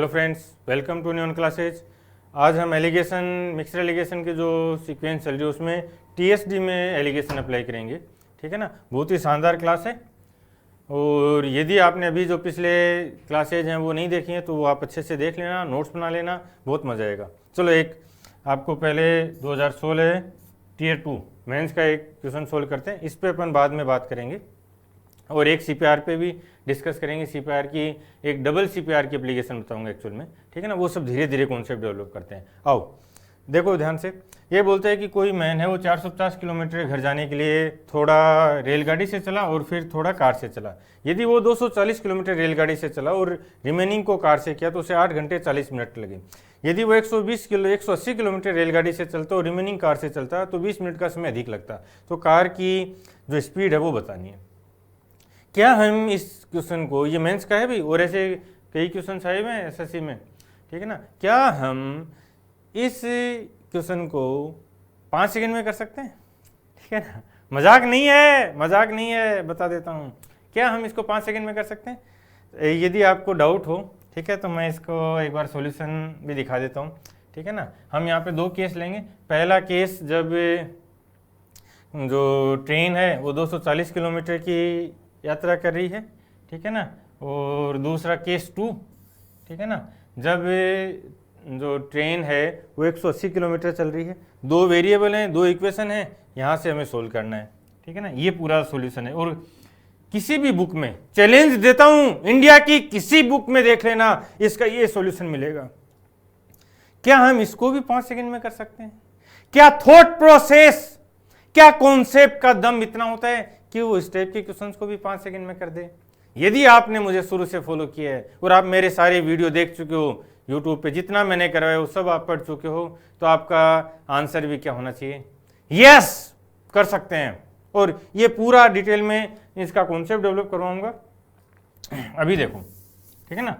Hello friends, welcome to न्यून classes. आज हम एलिगेशन मिक्सर एलिगेशन के जो सीक्वेंस चल रही है उसमें टीएसडी में एलिगेशन अप्लाई करेंगे। ठीक है ना, बहुत ही शानदार क्लास है। और यदि आपने अभी जो पिछले क्लासेज हैं वो नहीं देखी हैं तो वो आप अच्छे से देख लेना, नोट्स बना लेना, बहुत मज़ा आएगा। चलो एक आपको पहले 2016 टियर 2 मेंस का एक क्वेश्चन सोल्व करते हैं, इस पे अपन बाद में बात करेंगे। और एक सीपीआर पे भी डिस्कस करेंगे, सीपीआर की एक डबल सीपीआर की एप्लीकेशन बताऊंगा एक्चुअल में। ठीक है ना, वो सब धीरे धीरे कॉन्सेप्ट डेवलप करते हैं। आओ देखो ध्यान से, ये बोलते हैं कि कोई मैन है वो 450 किलोमीटर घर जाने के लिए थोड़ा रेलगाड़ी से चला और फिर थोड़ा कार से चला। यदि वो 240 किलोमीटर रेलगाड़ी से चला और रिमेनिंग को कार से किया तो उसे 8 घंटे 40 मिनट लगे। यदि वो 180 किलोमीटर रेलगाड़ी से चलता और रिमेनिंग कार से चलता तो 20 मिनट का समय अधिक लगता। तो कार की जो स्पीड है वो बतानी है। क्या हम इस क्वेश्चन को, ये मेंस का है भाई और ऐसे कई क्वेश्चन आए हुए हैं एसएससी में, ठीक है ना, क्या हम इस क्वेश्चन को 5 सेकंड में कर सकते हैं? ठीक है ना, मजाक नहीं है, मजाक नहीं है, बता देता हूँ। क्या हम इसको 5 सेकंड में कर सकते हैं? यदि आपको डाउट हो, ठीक है, तो मैं इसको एक बार सॉल्यूशन भी दिखा देता हूँ। ठीक है ना, हम यहाँ पे 2 केस लेंगे। पहला केस जब जो ट्रेन है वो 240 किलोमीटर की यात्रा कर रही है, ठीक है ना, और दूसरा केस 2, ठीक है ना, जब जो ट्रेन है वो 180 किलोमीटर चल रही है। 2 वेरिएबल हैं, 2 इक्वेशन हैं, यहाँ से हमें सोल्व करना है। ठीक है ना, ये पूरा सॉल्यूशन है। और किसी भी बुक में चैलेंज देता हूँ, इंडिया की किसी बुक में देख लेना, इसका ये सॉल्यूशन मिलेगा। क्या हम इसको भी 5 सेकंड में कर सकते हैं? क्या थॉट प्रोसेस, क्या कॉन्सेप्ट का दम इतना होता है कि वो इस टाइप के क्वेश्चंस को भी 5 सेकंड में कर दे? यदि आपने मुझे शुरू से फॉलो किया है और आप मेरे सारे वीडियो देख चुके हो, यूट्यूब पे जितना मैंने करवाया वो सब आप पढ़ चुके हो, तो आपका आंसर भी क्या होना चाहिए? यस, कर सकते हैं। और ये पूरा डिटेल में इसका कॉन्सेप्ट डेवलप करवाऊंगा। अभी देखो, ठीक है ना,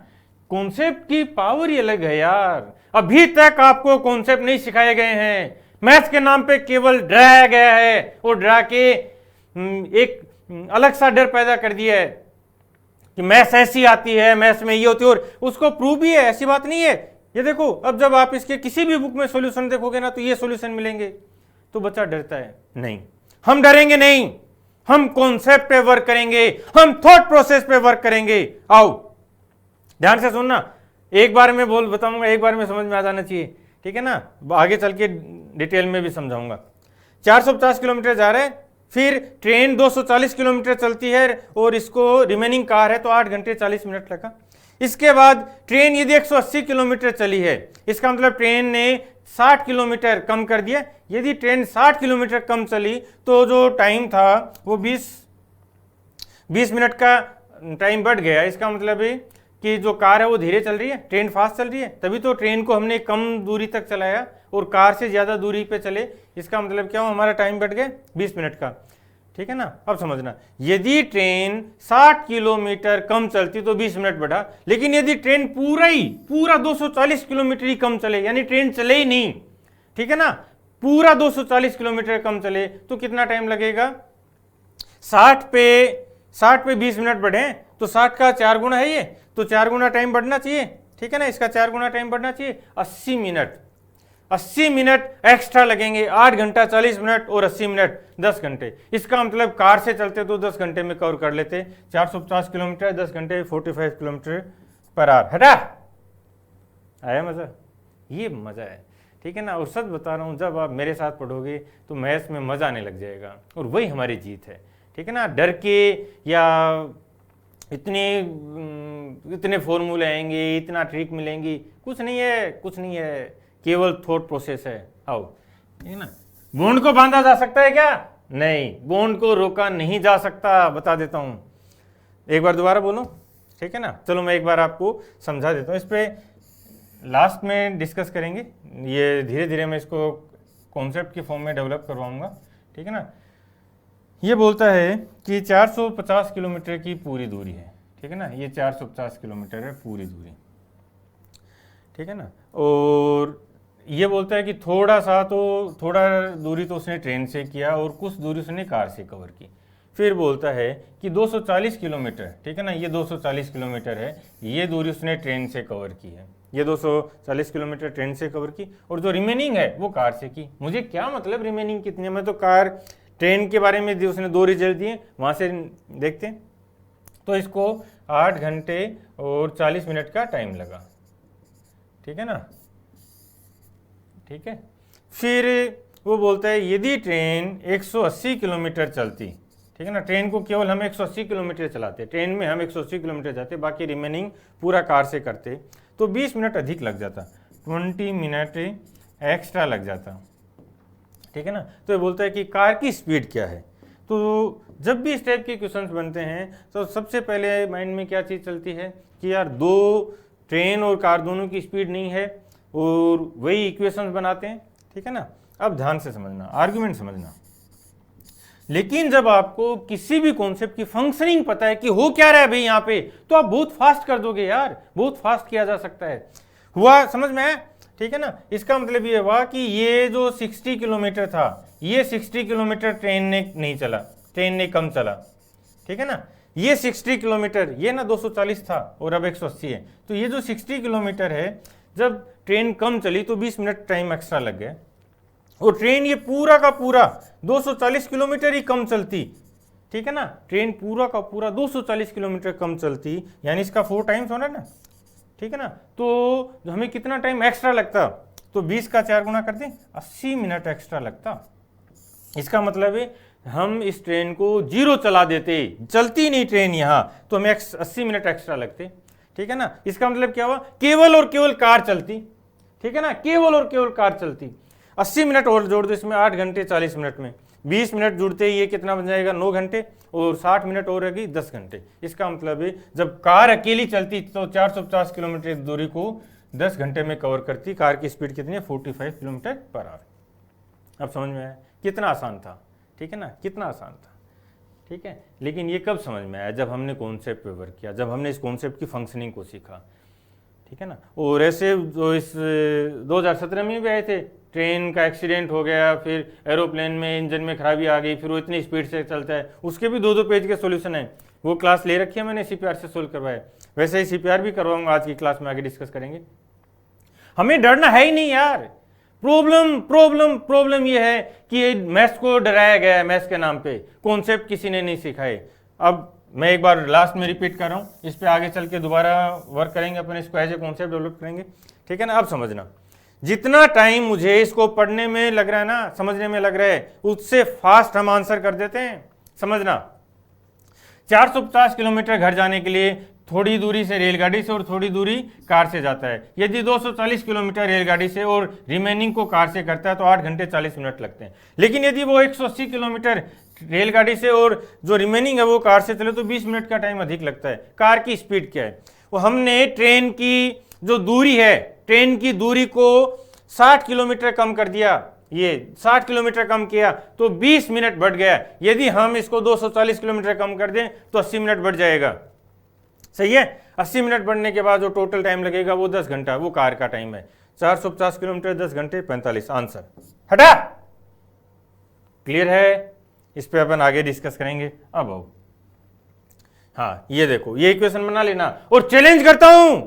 कॉन्सेप्ट की पावर ही अलग है यार। अभी तक आपको कॉन्सेप्ट नहीं सिखाए गए हैं, मैथ्स के नाम पे केवल डराया गया है और डरा के एक अलग सा डर पैदा कर दिया है कि मैथ्स ऐसी आती है, मैथ्स में ये होती है, और उसको प्रूव भी है, ऐसी बात नहीं है। ये देखो, अब जब आप इसके किसी भी बुक में सॉल्यूशन देखोगे ना तो ये सॉल्यूशन मिलेंगे। तो बच्चा डरता है, नहीं, हम डरेंगे नहीं, हम कॉन्सेप्ट पे वर्क करेंगे, हम थॉट प्रोसेस पे वर्क करेंगे। आओ ध्यान से सुनना, एक बार में बोल बताऊंगा, एक बार में समझ में आ जाना चाहिए। ठीक है ना, आगे चल के डिटेल में भी समझाऊंगा। 450 किलोमीटर जा रहे हैं, फिर ट्रेन 240 किलोमीटर चलती है और इसको रिमेनिंग कार है तो 8 घंटे 40 मिनट लगा। इसके बाद ट्रेन यदि 180 किलोमीटर चली है, इसका मतलब ट्रेन ने 60 किलोमीटर कम कर दिया। यदि ट्रेन 60 किलोमीटर कम चली तो जो टाइम था वो 20 मिनट का टाइम बढ़ गया। इसका मतलब है कि जो कार है वो धीरे चल रही है, ट्रेन फास्ट चल रही है, तभी तो ट्रेन को हमने कम दूरी तक चलाया और कार से ज़्यादा दूरी पे चले। इसका मतलब क्या हो, हमारा टाइम बढ़ गया 20 मिनट का। ठीक है ना, अब समझना, यदि ट्रेन 60 किलोमीटर कम चलती तो 20 मिनट बढ़ा, लेकिन यदि ट्रेन पूरा 240 किलोमीटर ही कम चले, यानी ट्रेन चले ही नहीं, ठीक है ना, पूरा 240 किलोमीटर कम चले तो कितना टाइम लगेगा? 60 पे 20 मिनट बढ़े तो 60 का 4 गुना है ये, तो 4 गुना टाइम बढ़ना चाहिए। ठीक है ना, इसका 4 गुना टाइम बढ़ना चाहिए। 80 मिनट एक्स्ट्रा लगेंगे। 8 घंटा 40 मिनट और 80 मिनट 10 घंटे। इसका मतलब कार से चलते तो 10 घंटे में कवर कर लेते। 450 किलोमीटर 10 घंटे 45 किलोमीटर पर आवर। हटा, आया मजा? ये मजा है, ठीक है ना। और सच बता रहा हूँ, जब आप मेरे साथ पढ़ोगे तो मैथ्स में मजा आने लग जाएगा और वही हमारी जीत है। ठीक है ना, डर के या इतने फॉर्मूले आएंगे, इतना ट्रिक मिलेंगी, कुछ नहीं है, कुछ नहीं है, केवल थॉट प्रोसेस है। आओ, ठीक है ना। बॉन्ड को बांधा जा सकता है क्या? नहीं, बॉन्ड को रोका नहीं जा सकता, बता देता हूं। एक बार दोबारा बोलो, ठीक है ना। चलो मैं एक बार आपको समझा देता हूं, इस पे लास्ट में डिस्कस करेंगे। ये धीरे धीरे मैं इसको कॉन्सेप्ट के फॉर्म में डेवलप करवाऊंगा। ठीक है ना, ये बोलता है कि 450 किलोमीटर की पूरी दूरी है। ठीक है ना, ये 450 किलोमीटर है पूरी दूरी। ठीक है ना, और ये बोलता है कि थोड़ा दूरी तो उसने ट्रेन से किया और कुछ दूरी उसने कार से कवर की। फिर बोलता है कि 240 किलोमीटर, ठीक है ना, ये 240 किलोमीटर है, ये दूरी उसने ट्रेन से कवर की है, ये 240 किलोमीटर ट्रेन से कवर की, और जो रिमेनिंग है वो कार से की। मुझे क्या मतलब रिमेनिंग कितनी है, मैं तो कार ट्रेन के बारे में उसने 2 रिजल्ट दिए, वहाँ से देखते हैं। तो इसको 8 घंटे और 40 मिनट का टाइम लगा, ठीक है ना, ठीक है। फिर वो बोलता है यदि ट्रेन 180 किलोमीटर चलती, ठीक है ना, ट्रेन को केवल हम 180 किलोमीटर चलाते, ट्रेन में हम 180 किलोमीटर जाते, बाकी रिमेनिंग पूरा कार से करते, तो 20 मिनट अधिक लग जाता, 20 मिनट एक्स्ट्रा लग जाता, ठीक है ना। तो ये बोलता है कि कार की स्पीड क्या है। तो जब भी इस टाइप के क्वेश्चंस बनते हैं तो सबसे पहले माइंड में क्या चीज़ चलती है कि यार दो ट्रेन और कार दोनों की स्पीड नहीं है, और वही इक्वेशंस बनाते हैं, ठीक है ना। अब ध्यान से समझना, आर्गुमेंट समझना। लेकिन जब आपको किसी भी कॉन्सेप्ट की फंक्शनिंग पता है कि हो क्या रहा है भाई यहाँ पे, तो आप बहुत फास्ट कर दोगे यार, बहुत फास्ट किया जा सकता है। हुआ समझ में आया, ठीक है ना। इसका मतलब ये हुआ कि ये जो 60 किलोमीटर था, ये 60 किलोमीटर ट्रेन ने नहीं चला, ट्रेन ने कम चला, ठीक है ना। ये 60 किलोमीटर, ये ना 240 था और अब 180 है, तो ये जो 60 किलोमीटर है, जब ट्रेन कम चली तो 20 मिनट टाइम एक्स्ट्रा लग गया, और ट्रेन ये पूरा का पूरा 240 किलोमीटर ही कम चलती, ठीक है ना, ट्रेन पूरा का पूरा 240 किलोमीटर कम चलती, यानी इसका 4 टाइम्स होना ना, ठीक है ना। तो हमें कितना टाइम एक्स्ट्रा लगता, तो 20 का 4 गुना कर दें, 80 मिनट एक्स्ट्रा लगता। इसका मतलब है हम इस ट्रेन को 0 चला देते, चलती नहीं ट्रेन यहाँ, तो हमें 80 मिनट एक्स्ट्रा लगते, ठीक है ना। इसका मतलब क्या हुआ, केवल और केवल कार चलती, ठीक है ना, केवल और केवल कार चलती। 80 मिनट और जोड़ दो इसमें, 8 घंटे 40 मिनट में 20 मिनट जुड़ते ही ये कितना बन जाएगा, 9 घंटे, और 60 मिनट और रहेगी 10 घंटे। इसका मतलब है जब कार अकेली चलती तो 450 किलोमीटर की दूरी को 10 घंटे में कवर करती। कार की स्पीड कितनी है, 45 किलोमीटर पर आवर। अब समझ में आया कितना आसान था, ठीक है ना, कितना आसान था, ठीक है। लेकिन ये कब समझ में आया, जब हमने कॉन्सेप्ट पे वर्क किया, जब हमने इस कॉन्सेप्ट की फंक्शनिंग को सीखा, ठीक है ना। और ऐसे जो इस 2017 में भी आए थे, ट्रेन का एक्सीडेंट हो गया, फिर एरोप्लेन में इंजन में खराबी आ गई, फिर वो इतनी स्पीड से चलता है, उसके भी 2-2 पेज के सॉल्यूशन है। वो क्लास ले रखी है मैंने, सीपीआर से सोल्व करवाया, वैसे ही सीपीआर भी करवाऊंगा, आज की क्लास में आगे डिस्कस करेंगे। हमें डरना है ही नहीं यार। प्रॉब्लम ये है कि मैथ्स को डराया गया है, मैथ्स के नाम पे कॉन्सेप्ट किसी ने नहीं सिखाए। अब मैं एक बार लास्ट में रिपीट कर रहा हूँ, इस पे आगे चल के दोबारा वर्क करेंगे, अपन इसको एज ए कॉन्सेप्ट डेवलप करेंगे, ठीक है ना। अब समझना, जितना टाइम मुझे इसको पढ़ने में लग रहा है ना, समझने में लग रहा है, उससे फास्ट हम आंसर कर देते हैं। समझना, 450 किलोमीटर घर जाने के लिए थोड़ी दूरी से रेलगाड़ी से और थोड़ी दूरी कार से जाता है। यदि 240 किलोमीटर रेलगाड़ी से और रिमेनिंग को कार से करता है तो 8 घंटे 40 मिनट लगते हैं। लेकिन यदि वो 180 किलोमीटर रेलगाड़ी से और जो रिमेनिंग है वो कार से चले तो 20 मिनट का टाइम अधिक लगता है। कार की स्पीड क्या है, वो हमने ट्रेन की जो दूरी है, ट्रेन की दूरी को 60 किलोमीटर कम कर दिया, ये 60 किलोमीटर कम किया तो 20 मिनट बढ़ गया। यदि हम इसको 240 किलोमीटर कम कर दें तो 80 मिनट बढ़ जाएगा, सही है। 80 मिनट बढ़ने के बाद जो टोटल टाइम लगेगा वो 10 घंटा, वो कार का टाइम है। 450 किलोमीटर 10 घंटे 45, आंसर हटा। क्लियर है, इस पे अपन आगे डिस्कस करेंगे। अब आओ, हाँ ये देखो, ये इक्वेशन बना लेना, और चैलेंज करता हूं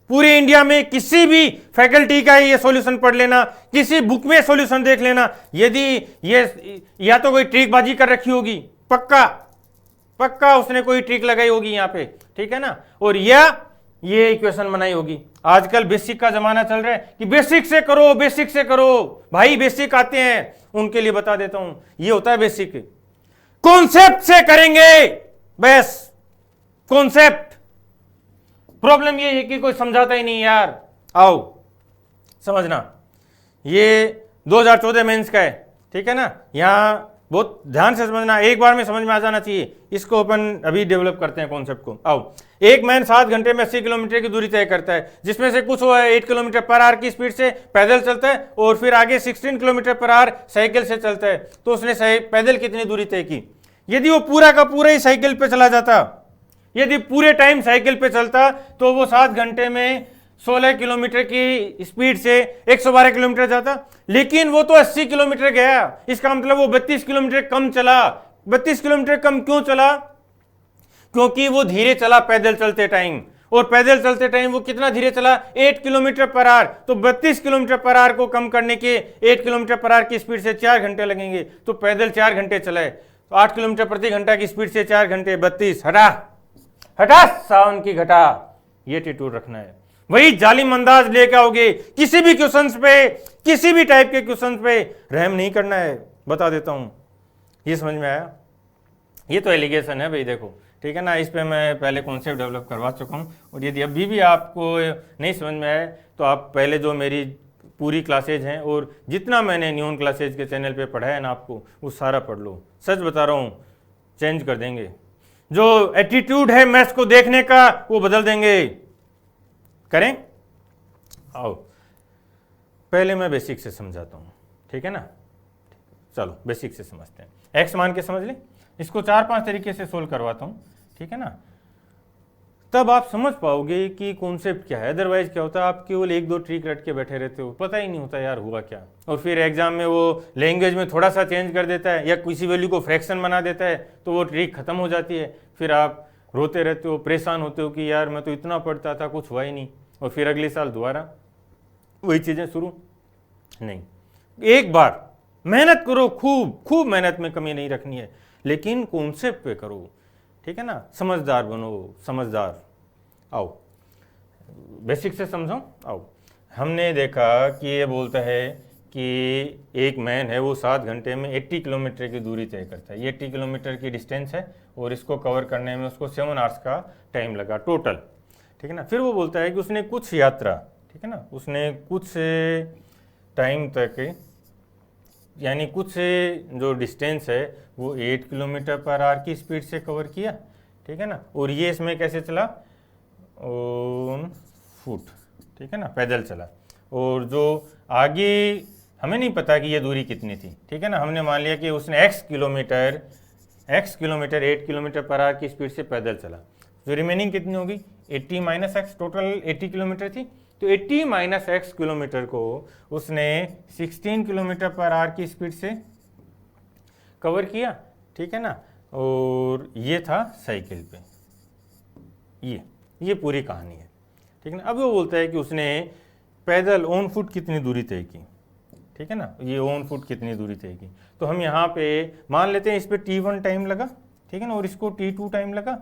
पूरे इंडिया में किसी भी फैकल्टी का ये सॉल्यूशन पढ़ लेना, किसी बुक में सॉल्यूशन देख लेना। यदि ये या तो कोई ट्रिकबाजी कर रखी होगी, पक्का उसने कोई ट्रिक लगाई होगी यहाँ पे, ठीक है ना, और या ये इक्वेशन बनाई होगी। आजकल बेसिक का जमाना चल रहा है कि बेसिक से करो, बेसिक से करो। भाई बेसिक आते हैं उनके लिए बता देता हूं, ये होता है बेसिक। कॉन्सेप्ट से करेंगे बस, कॉन्सेप्ट। प्रॉब्लम ये है कि कोई समझाता ही नहीं यार। आओ समझना, ये 2014 मेंस का है, ठीक है ना। यहां बहुत ध्यान से समझना, एक बार में समझ में आ जाना चाहिए। इसको अपन अभी डेवलप करते हैं कॉन्सेप्ट को। आओ, एक मैन 7 घंटे में 80 किलोमीटर की दूरी तय करता है, जिसमें से कुछ वो 8 किलोमीटर पर आवर की स्पीड से पैदल चलता है और फिर आगे 16 किलोमीटर पर आवर साइकिल से चलता है। तो उसने पैदल कितनी दूरी तय की। यदि वो पूरा का पूरा ही साइकिल पे चला जाता, यदि पूरे टाइम साइकिल पे चलता तो वो 7 घंटे में 16 किलोमीटर की स्पीड से 112 किलोमीटर जाता। लेकिन वो तो 80 किलोमीटर गया, इसका मतलब वो 32 किलोमीटर कम चला। 32 किलोमीटर कम क्यों चला? क्योंकि वो धीरे चला पैदल चलते टाइम, और पैदल चलते टाइम वो कितना धीरे चला? 8 किलोमीटर पर आवर। तो 32 किलोमीटर पर आवर को कम करने के 8 किलोमीटर पर आवर की स्पीड से 4 घंटे लगेंगे, तो पैदल 4 घंटे चलाए, तो 8 किलोमीटर प्रति घंटा की स्पीड से 4 घंटे, 32 हटा हटा सावन की घटा, ये एटीट्यूड रखना है। वही जालिम अंदाज लेके आओगे किसी भी क्वेश्चंस पे, किसी भी टाइप के क्वेश्चंस पे रहम नहीं करना है, बता देता हूं। ये समझ में आया? ये तो एलिगेशन है भाई, देखो ठीक है ना, इस पे मैं पहले कॉन्सेप्ट डेवलप करवा चुका हूँ, और यदि अभी भी आपको नहीं समझ में आए तो आप पहले जो मेरी पूरी क्लासेज हैं और जितना मैंने न्यून क्लासेज के चैनल पे पढ़ा है ना आपको, वो सारा पढ़ लो। सच बता रहा हूँ, चेंज कर देंगे। जो एटीट्यूड है मैथ्स को देखने का वो बदल देंगे। करें? आओ पहले मैं बेसिक से समझाता हूँ, ठीक है ना। चलो बेसिक से समझते हैं। एक्स मान के समझ लें, इसको 4-5 तरीके से सोल्व करवाता हूँ, ठीक है ना, तब आप समझ पाओगे कि कॉन्सेप्ट क्या है। अदरवाइज क्या होता है, आप केवल 1-2 ट्रिक रट के बैठे रहते हो, पता ही नहीं होता यार हुआ क्या, और फिर एग्जाम में वो लैंग्वेज में थोड़ा सा चेंज कर देता है या किसी वैल्यू को फ्रैक्शन बना देता है, तो वो ट्रिक खत्म हो जाती है। फिर आप रोते रहते हो, परेशान होते हो कि यार मैं तो इतना पढ़ता था, कुछ हुआ ही नहीं, और फिर अगले साल दोबारा वही चीज़ें शुरू। नहीं, एक बार मेहनत करो, खूब खूब मेहनत में कमी नहीं रखनी है, लेकिन कॉन्सेप्ट पे करो, ठीक है ना, समझदार बनो, समझदार। आओ बेसिक से समझो। आओ, हमने देखा कि ये बोलता है कि एक मैन है, वो 7 घंटे में 80 किलोमीटर की दूरी तय करता है। ये 80 किलोमीटर की डिस्टेंस है, और इसको कवर करने में उसको 7 आवर्स का टाइम लगा टोटल, ठीक है ना। फिर वो बोलता है कि उसने कुछ यात्रा, ठीक है ना, उसने कुछ टाइम तक, यानी कुछ जो डिस्टेंस है वो 8 किलोमीटर पर आवर की स्पीड से कवर किया, ठीक है ना, और ये इसमें कैसे चला? ऑन फुट, ठीक है ना, पैदल चला। और जो आगे हमें नहीं पता कि ये दूरी कितनी थी, ठीक है ना, हमने मान लिया कि उसने x kilometre 8 kilometre per hour की स्पीड से पैदल चला, तो रिमेनिंग कितनी होगी? 80 - x, टोटल 80 किलोमीटर थी, तो 80 - x किलोमीटर को उसने 16 किलोमीटर पर आवर की स्पीड से कवर किया, ठीक है ना। और ये था साइकिल पे, ये पूरी कहानी है, ठीक है ना। अब वो बोलता है कि उसने पैदल ऑन फुट कितनी दूरी तय की, ठीक है ना, ये ऑन फुट कितनी दूरी तय की। तो हम यहाँ पे मान लेते हैं इस पे t1 टाइम लगा, ठीक है ना, और इसको t2 टाइम लगा।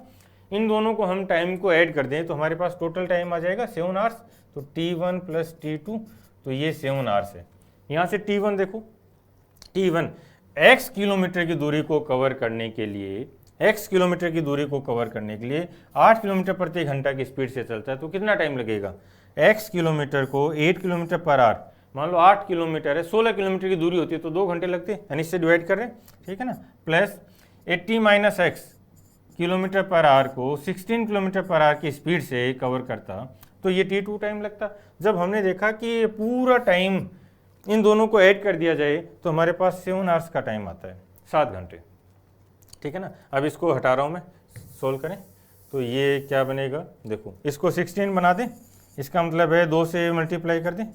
इन दोनों को हम टाइम को ऐड कर दें तो हमारे पास टोटल टाइम आ जाएगा 7 आवर्स। तो t1 + t2, तो ये 7 आवर्स है। यहाँ से t1 देखो, t1 x किलोमीटर की दूरी को कवर करने के लिए, x किलोमीटर की दूरी को कवर करने के लिए 8 किलोमीटर प्रति घंटा की स्पीड से चलता है, तो कितना टाइम लगेगा? x किलोमीटर को 8 किलोमीटर पर आवर, मान लो 8 किलोमीटर है, 16 किलोमीटर की दूरी होती है, तो 2 घंटे लगते हैं, यानी इससे डिवाइड कर रहे हैं, ठीक है ना, plus 80 - x kilometre per hour को 16 किलोमीटर पर आवर की स्पीड से कवर करता, तो ये t2 टाइम लगता। जब हमने देखा कि ये पूरा टाइम इन दोनों को ऐड कर दिया जाए तो हमारे पास 7 आवर्स का टाइम आता है, 7 घंटे, ठीक है ना। अब इसको हटा रहा हूँ मैं, सोल्व करें तो ये क्या बनेगा? देखो, इसको 16 बना दें, इसका मतलब है 2 से मल्टीप्लाई कर दें,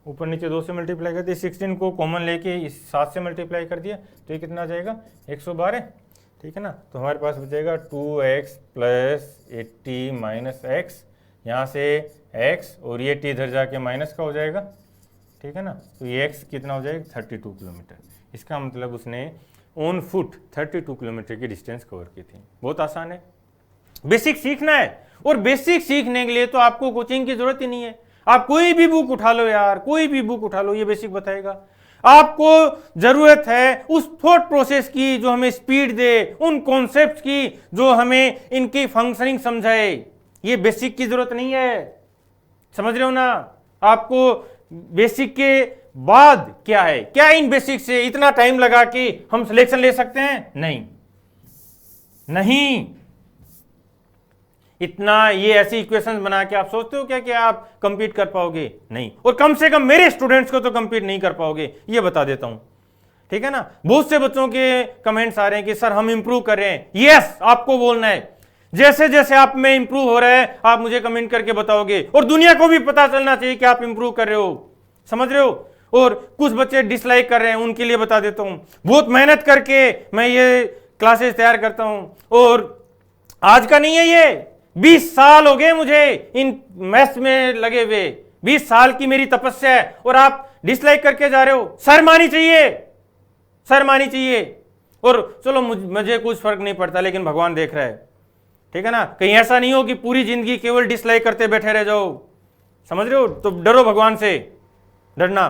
ऊपर नीचे 2 से मल्टीप्लाई कर दिया, 16 को कॉमन लेके इस 7 से मल्टीप्लाई कर दिया, तो ये कितना आ जाएगा? 112, ठीक है ना। तो हमारे पास बचेगा 2x + 80 - x, यहाँ से x और ये t इधर जाके माइनस का हो जाएगा, ठीक है ना। तो ये x कितना हो जाएगा? 32 किलोमीटर। इसका मतलब उसने ऑन फुट 32 किलोमीटर की डिस्टेंस कवर की थी। बहुत आसान है, बेसिक सीखना है, और बेसिक सीखने के लिए तो आपको कोचिंग की जरूरत ही नहीं है। आप कोई भी बुक उठा लो यार, कोई भी बुक उठा लो, ये बेसिक बताएगा। आपको जरूरत है उस थॉट प्रोसेस की जो हमें स्पीड दे, उन कॉन्सेप्ट्स की जो हमें इनकी फंक्शनिंग समझाए। ये बेसिक की जरूरत नहीं है, समझ रहे हो ना। आपको बेसिक के बाद क्या है, क्या इन बेसिक से इतना टाइम लगा कि हम सिलेक्शन ले सकते हैं? नहीं, नहीं, इतना ये ऐसी इक्वेशंस बना के आप सोचते हो क्या कि आप कंपीट कर पाओगे? नहीं, और कम से कम मेरे स्टूडेंट्स को तो कंपीट नहीं कर पाओगे, ये बता देता हूं, ठीक है ना। बहुत से बच्चों के कमेंट्स आ रहे हैं कि सर हम इंप्रूव कर रहे हैं। यस, आपको बोलना है, जैसे जैसे आप में इंप्रूव हो रहा है आप मुझे कमेंट करके बताओगे, और दुनिया को भी पता चलना चाहिए कि आप इंप्रूव कर रहे हो, समझ रहे हो। और कुछ बच्चे डिसलाइक कर रहे हैं, उनके लिए बता देता हूं, बहुत मेहनत करके मैं ये क्लासेस तैयार करता हूं और आज का नहीं है ये, 20 साल हो गए मुझे इन मैथ्स में लगे हुए, 20 साल की मेरी तपस्या है और आप डिसलाइक करके जा रहे हो। शर्म आनी चाहिए, शर्म आनी चाहिए। और चलो मुझे कुछ फर्क नहीं पड़ता, लेकिन भगवान देख रहा है, ठीक है ना। कहीं ऐसा नहीं हो कि पूरी जिंदगी केवल डिसलाइक करते बैठे रह जाओ, समझ रहे हो। तो डरो भगवान से, डरना,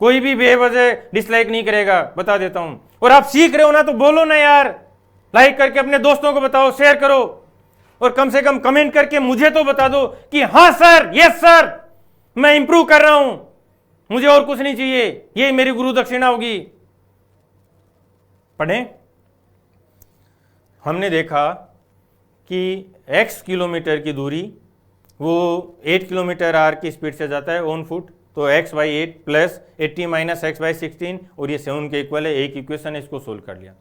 कोई भी बेवजह डिसलाइक नहीं करेगा, बता देता हूं। और आप सीख रहे हो ना तो बोलो ना यार, लाइक करके अपने दोस्तों को बताओ, शेयर करो, और कम से कम कमेंट करके मुझे तो बता दो कि हाँ सर, यस सर, मैं इंप्रूव कर रहा हूं, मुझे और कुछ नहीं चाहिए, ये मेरी गुरु दक्षिणा होगी। पढ़ें। हमने देखा कि x किलोमीटर की दूरी वो 8 किलोमीटर आर की स्पीड से जाता है ऑन फुट, तो x/8 प्लस 80 माइनस x/16 और ये 7 के इक्वल है। एक इक्वेशन है, इसको सोल्व कर लिया।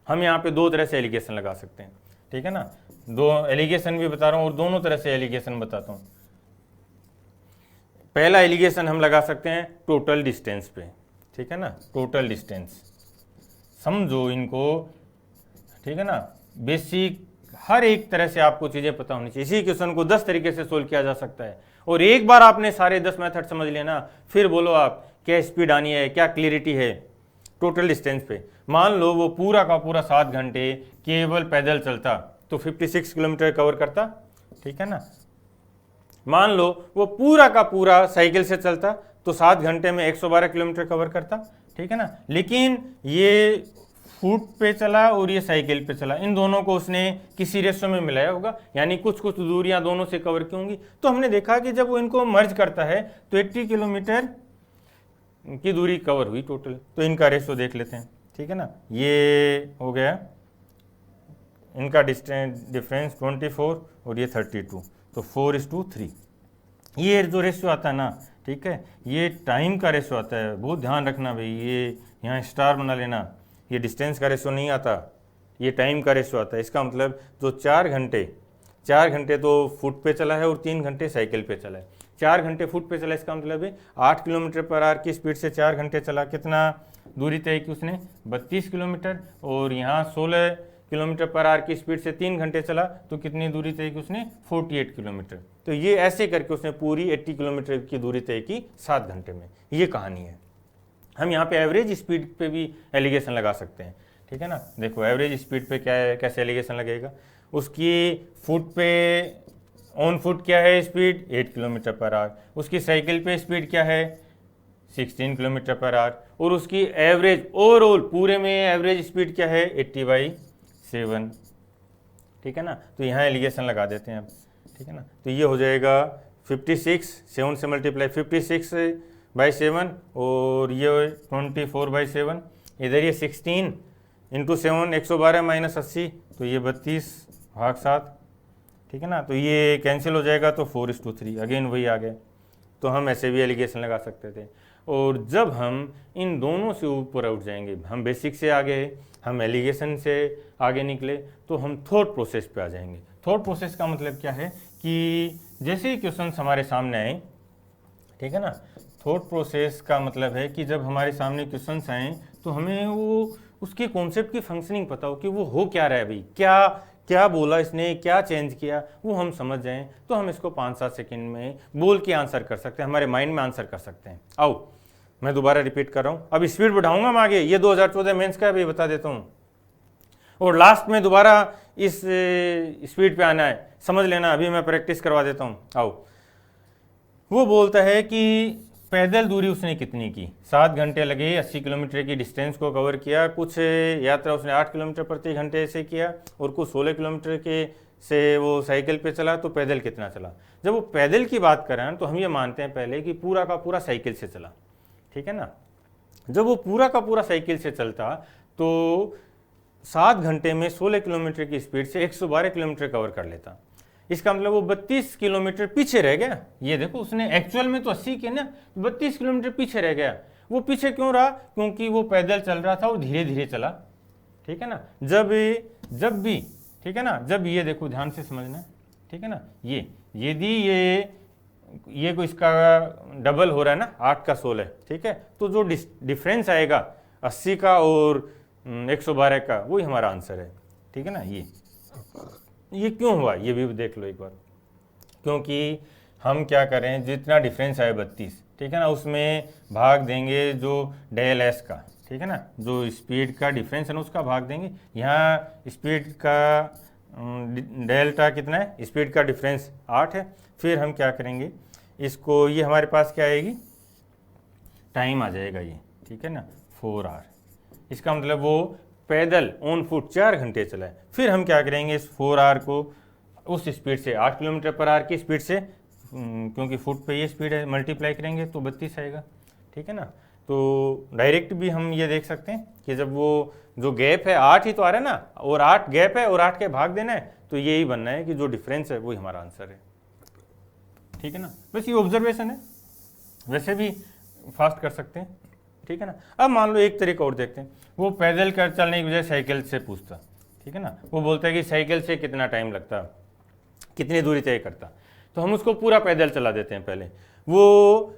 हम यहाँ पे दो तरह से एलिगेशन लगा सकते हैं, ठीक है ना। दो एलिगेशन भी बता रहा हूँ और दोनों तरह से एलिगेशन बताता हूँ। पहला एलिगेशन हम लगा सकते हैं टोटल डिस्टेंस पे, ठीक है ना। टोटल डिस्टेंस समझो इनको, ठीक है ना। बेसिक हर एक तरह से आपको चीजें पता होनी चाहिए। इसी क्वेश्चन को 10 तरीके से सोल्व किया जा सकता है, और एक बार आपने सारे 10 मेथड समझ लेना, फिर बोलो आप क्या स्पीड आनी है, क्या क्लियरिटी है। टोटल डिस्टेंस पे मान लो वो पूरा का पूरा 7 घंटे केवल पैदल चलता तो 56 किलोमीटर कवर करता, ठीक है ना। मान लो वो पूरा का पूरा साइकिल से चलता तो 7 घंटे में 112 किलोमीटर कवर करता, ठीक है ना। लेकिन ये फुट पे चला और ये साइकिल पे चला, इन दोनों को उसने किसी रेशो में मिलाया होगा, यानी कुछ कुछ दूरियां दोनों से कवर की होंगी। तो हमने देखा कि जब वो इनको मर्ज करता है तो 80 किलोमीटर की दूरी कवर हुई टोटल। तो इनका रेशो देख लेते हैं, ठीक है ना। ये हो गया इनका डिफरेंस 24 और ये 32, तो 4:3। ये जो रेशो आता है ना, ठीक है, ये टाइम का रेशो आता है, बहुत ध्यान रखना भाई। ये यहाँ स्टार बना लेना, ये डिस्टेंस का रेशो नहीं आता, ये टाइम का रेशो आता है। इसका मतलब जो 4 घंटे तो फुट पे चला है और 3 घंटे साइकिल पे चला है। 4 घंटे फुट पे चला, इसका मतलब है 8 किलोमीटर पर आवर की स्पीड से 4 घंटे चला। कितना दूरी तय की उसने? 32 किलोमीटर। और यहाँ 16 किलोमीटर पर आवर की स्पीड से 3 घंटे चला तो कितनी दूरी तय की उसने? 48 किलोमीटर। तो ये ऐसे करके उसने पूरी 80 किलोमीटर की दूरी तय की 7 घंटे में। ये कहानी है। हम यहाँ पे एवरेज स्पीड पे भी एलिगेशन लगा सकते हैं, ठीक है ना। देखो एवरेज स्पीड पे क्या है, कैसे एलिगेशन लगेगा। उसकी फुट पे ऑन फुट क्या है स्पीड? 8 kilometre per hour. उसकी साइकिल पे स्पीड क्या है? 16 किलोमीटर पर आवर। और उसकी एवरेज ओवरऑल पूरे में एवरेज स्पीड क्या है? 80/7, ठीक है ना। तो यहाँ एलिगेशन लगा देते हैं अब, ठीक है ना। तो ये हो जाएगा 56, 7 से मल्टीप्लाई 56/7 और ये 24/7। इधर ये 16 × 7 112 माइनस 80, तो ये 32/7, ठीक है ना। तो ये कैंसिल हो जाएगा तो 4:3, अगेन वही आ गया। तो हम ऐसे भी एलिगेशन लगा सकते थे। और जब हम इन दोनों से ऊपर उठ जाएंगे, हम बेसिक से आगे, हम एलिगेशन से आगे निकले, तो हम थॉट प्रोसेस पे आ जाएंगे। थॉट प्रोसेस का मतलब क्या है कि जैसे ही क्वेश्चन हमारे सामने आए, ठीक है ना। थॉट प्रोसेस का मतलब है कि जब हमारे सामने क्वेश्चंस आए तो हमें वो उसके कॉन्सेप्ट की फंक्शनिंग पता हो कि वो हो क्या रहा है भाई, क्या क्या बोला इसने, क्या चेंज किया, वो हम समझ जाएं तो हम इसको 5-7 सेकंड में बोल के आंसर कर सकते हैं, हमारे माइंड में आंसर कर सकते हैं। आओ मैं दोबारा रिपीट कर रहा हूँ, अब स्पीड बढ़ाऊंगा मैं आगे। ये 2014 मेंस का भी बता देता हूँ, और लास्ट में दोबारा इस स्पीड पे आना है, समझ लेना। अभी मैं प्रैक्टिस करवा देता हूँ। आओ, वो बोलता है कि पैदल दूरी उसने कितनी की? 7 घंटे लगे, 80 किलोमीटर की डिस्टेंस को कवर किया। कुछ यात्रा उसने 8 किलोमीटर प्रति घंटे से किया और कुछ 16 किलोमीटर के से वो साइकिल पे चला। तो पैदल कितना चला? जब वो पैदल की बात करें तो हम ये मानते हैं पहले कि पूरा का पूरा साइकिल से चला, ठीक है ना। जब वो पूरा का पूरा साइकिल से चलता तो 7 घंटे में 16 किलोमीटर की स्पीड से 112 किलोमीटर कवर कर लेता। इसका मतलब वो 32 किलोमीटर पीछे रह गया। ये देखो उसने एक्चुअल में तो 80 के ना, 32 किलोमीटर पीछे रह गया। वो पीछे क्यों रहा? क्योंकि वो पैदल चल रहा था और धीरे धीरे चला, ठीक है ना। जब भी, ठीक है ना, जब ये देखो ध्यान से समझना, ठीक है ना। ये यदि ये कोई इसका डबल हो रहा है ना, 8 का 16, ठीक है, तो जो डिफरेंस आएगा 80 का और 112 का, वही हमारा आंसर है। ठीक है ना। ये क्यों हुआ ये भी देख लो एक बार। क्योंकि हम क्या करें, जितना डिफरेंस है 32, ठीक है ना, उसमें भाग देंगे जो डेल एस का, ठीक है ना, जो स्पीड का डिफरेंस है ना उसका भाग देंगे। यहाँ स्पीड का डेल्टा कितना है, स्पीड का डिफरेंस 8 है। फिर हम क्या करेंगे इसको, ये हमारे पास क्या आएगी, टाइम आ जाएगा ये, ठीक है ना, 4 आवर। इसका मतलब वो पैदल ऑन फुट 4 घंटे चला है। फिर हम क्या करेंगे, इस 4 आवर को उस स्पीड से 8 किलोमीटर पर आवर की स्पीड से, क्योंकि फुट पे ये स्पीड है, मल्टीप्लाई करेंगे तो 32 आएगा। ठीक है ना। तो डायरेक्ट भी हम ये देख सकते हैं कि जब वो जो गैप है 8 ही तो आ रहा है ना, और 8 गैप है और 8 के भाग देना है, तो यही बनना है कि जो डिफरेंस है वही हमारा आंसर है। ठीक है ना। बस ये ऑब्जर्वेशन है, वैसे भी फास्ट कर सकते हैं। ठीक है ना। अब मान लो एक तरीका और देखते हैं। वो पैदल कर चलने की बजाय साइकिल से पूछता, ठीक है ना, वो बोलता है कि साइकिल से कितना टाइम लगता, कितनी दूरी तय करता, तो हम उसको पूरा पैदल चला देते हैं। पहले वो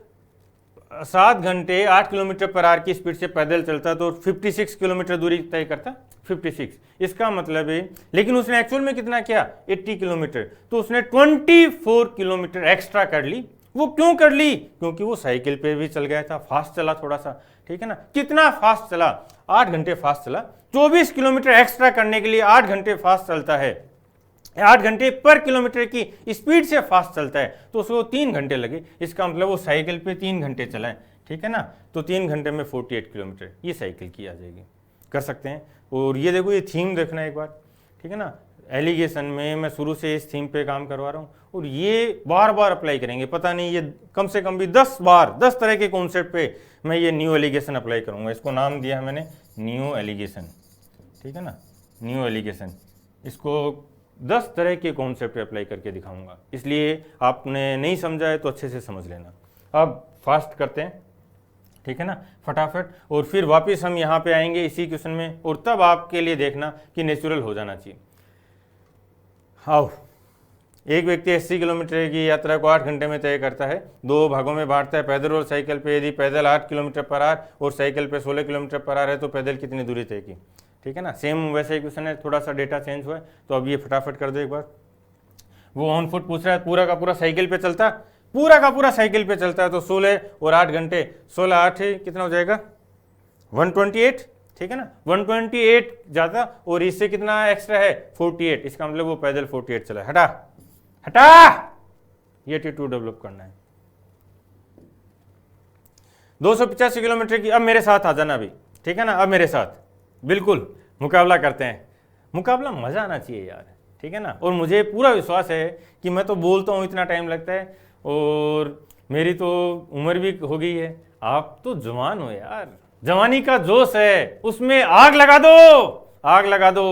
7 घंटे 8 किलोमीटर पर आवर की स्पीड से पैदल चलता तो 56 किलोमीटर दूरी तय करता, 56। इसका मतलब है, लेकिन उसने एक्चुअल में कितना किया, 80 किलोमीटर, तो उसने 24 किलोमीटर एक्स्ट्रा कर ली। वो क्यों कर ली, क्योंकि वो साइकिल पे भी चल गया था, फास्ट चला थोड़ा सा। ठीक है ना। कितना फास्ट चला, 8 घंटे फास्ट चला। 24 किलोमीटर एक्स्ट्रा करने के लिए 8 घंटे फास्ट चलता है, 8 घंटे पर किलोमीटर की स्पीड से फास्ट चलता है, तो उसको 3 घंटे लगे। इसका मतलब वो साइकिल पे 3 घंटे चला है। ठीक है ना। तो 3 घंटे में 48 किलोमीटर ये साइकिल की आ जाएगी, कर सकते हैं। और ये देखो, ये थीम देखना एक बार। ठीक है ना। एलिगेशन में मैं शुरू से इस थीम पे काम करवा रहा हूँ, और ये बार बार अप्लाई करेंगे। पता नहीं ये कम से कम भी 10 बार 10 तरह के कॉन्सेप्ट पे मैं ये न्यू एलिगेशन अप्लाई करूँगा। इसको नाम दिया है मैंने न्यू एलिगेशन। ठीक है ना। न्यू एलिगेशन, इसको 10 तरह के कॉन्सेप्ट अप्लाई करके दिखाऊंगा, इसलिए आपने नहीं समझा है तो अच्छे से समझ लेना। अब फास्ट करते हैं, ठीक है ना, फटाफट, और फिर वापस हम यहाँ पे आएंगे इसी क्वेश्चन में, और तब आपके लिए देखना कि नेचुरल हो जाना चाहिए। आओ, एक व्यक्ति 80 किलोमीटर की यात्रा को 8 घंटे में तय करता है, 2 भागों में बांटता है, पैदल और साइकिल पे। यदि पैदल 8 किलोमीटर पर आवर और साइकिल पे 16 किलोमीटर पर आवर है, तो पैदल कितनी दूरी तय की। ठीक है ना। सेम वैसे ही क्वेश्चन है, थोड़ा सा डेटा चेंज हुआ है, तो अब ये फटाफट कर दो एक बार। वो ऑन फुट पूछ रहा है, पूरा का पूरा साइकिल पे चलता, पूरा का पूरा साइकिल पे चलता है, तो 16 और 8 घंटे, 16 8 कितना हो जाएगा, 128। ठीक है ना। 128 ज्यादा और इससे कितना एक्स्ट्रा है, 48। इसका मतलब वो पैदल 48 चला है। हटा हटा, ये T2 डेवलप करना है। 285 किलोमीटर की, अब मेरे साथ आ जाना अभी। ठीक है ना। अब मेरे साथ बिल्कुल मुकाबला करते हैं। मुकाबला मजा आना चाहिए यार। ठीक है ना। और मुझे पूरा विश्वास है कि मैं तो बोलता हूँ इतना टाइम लगता है, और मेरी तो उम्र भी हो गई है, आप तो जवान हो यार, जवानी का जोश है, उसमें आग लगा दो, आग लगा दो।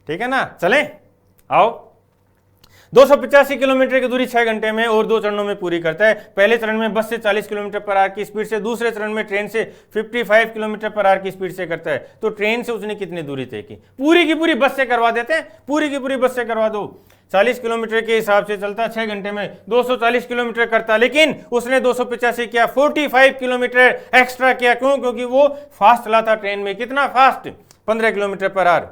ठीक है ना। चलें, आओ। 285 किलोमीटर की दूरी 6 घंटे में और 2 चरणों में पूरी करता है। पहले चरण में बस से 40 किलोमीटर पर आवर की स्पीड से, दूसरे चरण में ट्रेन से 55 किलोमीटर पर आवर की स्पीड से करता है। तो ट्रेन से उसने कितनी दूरी तय की, पूरी की पूरी बस से करवा देते हैं, पूरी की पूरी बस से करवा दो। 40 किलोमीटर के हिसाब से चलता, 6 घंटे में 240 किलोमीटर करता, लेकिन उसने 285 किया, 45 किलोमीटर एक्स्ट्रा किया। क्यों, क्योंकि वो फास्ट चला था ट्रेन में। कितना fast, 15 kilometre per hour,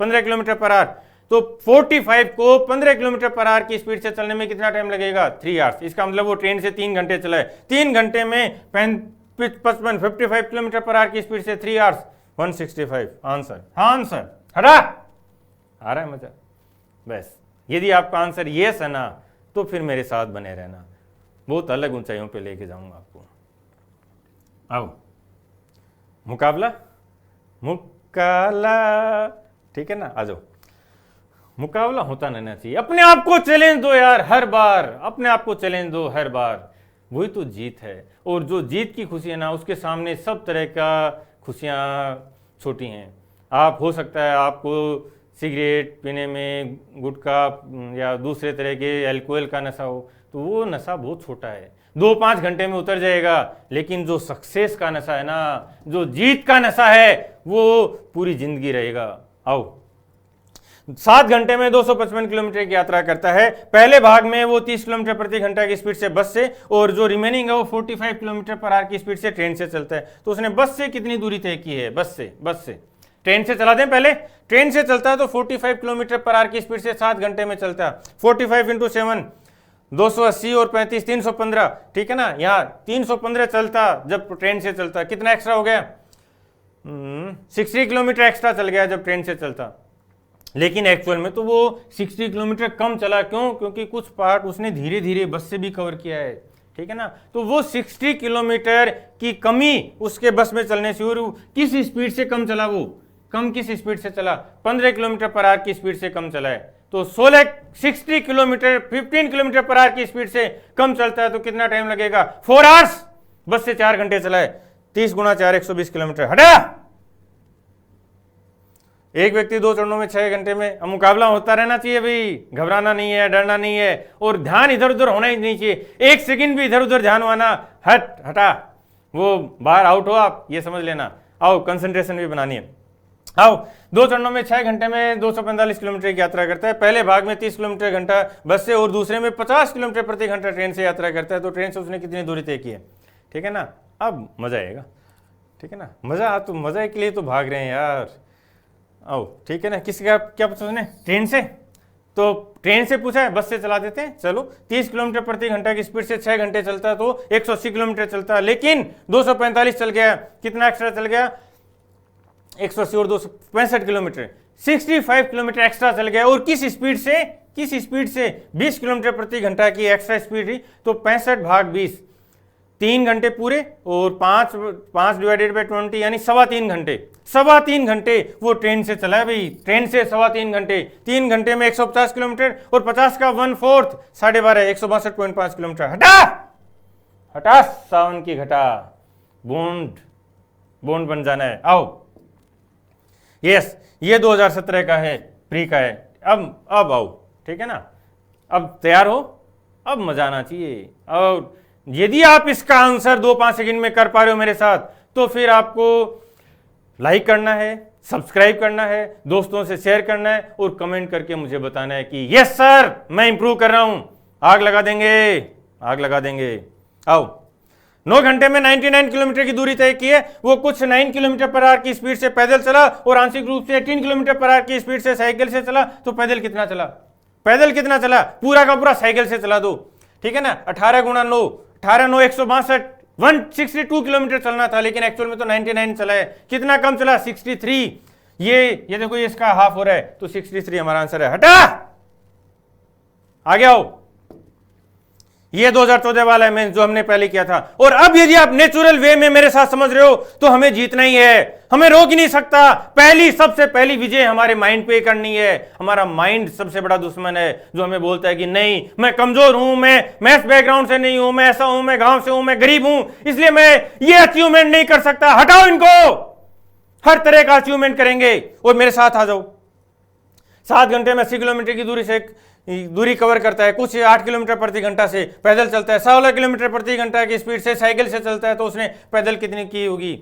15 kilometre per hour. तो 45 को 15 किलोमीटर पर आवर की स्पीड से चलने में कितना टाइम लगेगा, 3 आवर्स। इसका मतलब वो ट्रेन से 3 घंटे चला है, 3 घंटे में 55 किलोमीटर पर आवर की स्पीड से 3 आवर्स, 165। आंसर, हाँ आंसर, हटा, आ रहा है मजा। बस यदि आपका आंसर यस है ना, तो फिर मेरे साथ बने रहना, बहुत अलग ऊंचाइयों पे लेके जाऊंगा आपको। आओ, मुकाबला, मुकाबला। ठीक है ना। आ जाओ, मुकाबला होता रहना चाहिए। अपने आप को चैलेंज दो यार, हर बार अपने आप को चैलेंज दो, हर बार, वही तो जीत है। और जो जीत की खुशी है ना, उसके सामने सब तरह का खुशियां छोटी हैं। आप, हो सकता है आपको सिगरेट पीने में, गुटखा या दूसरे तरह के अल्कोहल का नशा हो, तो वो नशा बहुत छोटा है, 2-5 घंटे में उतर जाएगा। लेकिन जो सक्सेस का नशा है ना, जो जीत का नशा है, वो पूरी जिंदगी रहेगा। आओ, 7 घंटे में 255 किलोमीटर की यात्रा करता है। पहले भाग में वो 30 किलोमीटर प्रति घंटा की स्पीड से बस से, और जो रिमेनिंग है वो 45 किलोमीटर पर आवर की स्पीड से ट्रेन से चलता है। तो उसने बस से कितनी दूरी तय की है? बस से ट्रेन से चला दें पहले। ट्रेन से चलता है तो 45 किलोमीटर पर आवर की स्पीड से 7 घंटे में चलता है। 45 इंटू 7 280 और 35 315, ठीक है ना। यहाँ 315 चलता जब ट्रेन से चलता, कितना एक्स्ट्रा हो गया? 60 किलोमीटर एक्स्ट्रा चल गया जब ट्रेन से चलता। लेकिन एक्चुअल में तो वो 60 किलोमीटर कम चला। क्यों? क्योंकि कुछ पार्ट उसने धीरे धीरे बस से भी कवर किया है, ठीक है ना। तो वो 60 किलोमीटर की कमी उसके बस में चलने से, और किस स्पीड से कम चला? वो कम किस स्पीड से चला? 15 किलोमीटर पर आवर की स्पीड से कम चला है। तो 60 किलोमीटर 15 किलोमीटर पर आवर की स्पीड से कम चलता है तो कितना टाइम लगेगा? 4 आवर्स। बस से 4 घंटे चला है। 30 गुणा 4 120 किलोमीटर। हटा। एक व्यक्ति 2 चरणों में 6 घंटे में। अब मुकाबला होता रहना चाहिए भाई, घबराना नहीं है, डरना नहीं है, और ध्यान इधर उधर होना ही नहीं चाहिए। 1 सेकंड भी इधर उधर ध्यान होना, हटा, वो बाहर आउट हो आप, ये समझ लेना। आओ, कंसंट्रेशन भी बनानी है। आओ, 2 चरणों में 6 घंटे में 245 किलोमीटर की यात्रा करता है। पहले भाग में 30 किलोमीटर घंटा बस से, और दूसरे में 50 किलोमीटर प्रति घंटा ट्रेन से यात्रा करता है। तो ट्रेन से उसने कितनी दूरी तय की है? ठीक है ना। अब मजा आएगा, ठीक है ना। मजा के लिए तो भाग रहे हैं यार। आओ, ठीक है ना। किसी का क्या पूछा उसने? ट्रेन से। तो ट्रेन से पूछा है, बस से चला देते हैं। चलो, 30 किलोमीटर प्रति घंटा की स्पीड से 6 घंटे चलता है तो 180 किलोमीटर चलता है। लेकिन 245 चल गया, कितना एक्स्ट्रा चल गया? 180 और 265 किलोमीटर, 65 किलोमीटर एक्स्ट्रा चल गया। और किस स्पीड से? 20 किलोमीटर प्रति घंटा की एक्स्ट्रा स्पीड थी। तो 65 भाग 20, 3 घंटे पूरे, और 5 डिवाइडेड बाई 20 यानी 3.25 घंटे वो ट्रेन से चला है भाई। ट्रेन से 3.25 घंटे। 3 घंटे में 150 किलोमीटर, और 50 का 1/4 12.5 162.5 किलोमीटर। हटा सावन की घटा, बॉन्ड बन जाना है। आओ, यस, ये 2017 का है, प्री का है। अब आओ, ठीक है ना। अब तैयार हो, अब मजा आना चाहिए। और यदि आप इसका आंसर 2-5 सेकंड में कर पा रहे हो मेरे साथ, तो फिर आपको लाइक करना है, सब्सक्राइब करना है, दोस्तों से शेयर करना है, और कमेंट करके मुझे बताना है कि यस सर, मैं इंप्रूव कर रहा हूं। आग लगा देंगे। आओ, 9 घंटे में 99 किलोमीटर की दूरी तय की है। वो कुछ 9 किलोमीटर पर आवर की स्पीड से पैदल चला, और आंशिक रूप से 18 किलोमीटर पर आवर की स्पीड से साइकिल से चला। तो पैदल कितना चला? पूरा का पूरा साइकिल से चला दो, ठीक है ना। 18 गुणा 9, 18 9 162, 162 किलोमीटर चलना था, लेकिन एक्चुअल में तो 99 चला है। कितना कम चला? 63। ये देखो, ये इसका हाफ हो रहा है, तो 63 हमारा आंसर है। हटा, आगे आओ। ये 2014 वाला है, मैं जो हमने पहले किया था। और अब यदि आप नेचुरल वे में मेरे साथ समझ रहे हो तो हमें जीतना ही है, हमें रोक ही नहीं सकता। सबसे पहली विजय हमारे माइंड पे करनी है। हमारा माइंड सबसे बड़ा दुश्मन है, जो हमें बोलता है कि नहीं, मैं कमजोर हूं, मैं मैथ्स बैकग्राउंड से नहीं हूं, मैं ऐसा हूं, मैं गांव से हूं, मैं गरीब हूं, इसलिए मैं ये अचीवमेंट नहीं कर सकता। हटाओ इनको, हर तरह का अचीवमेंट करेंगे। और मेरे साथ आ जाओ। 7 घंटे में 80 किलोमीटर की दूरी कवर करता है। कुछ 8 किलोमीटर प्रति घंटा से पैदल चलता है। 16 किलोमीटर प्रति घंटा की स्पीड से साइकिल से चलता है। तो उसने पैदल कितनी की होगी?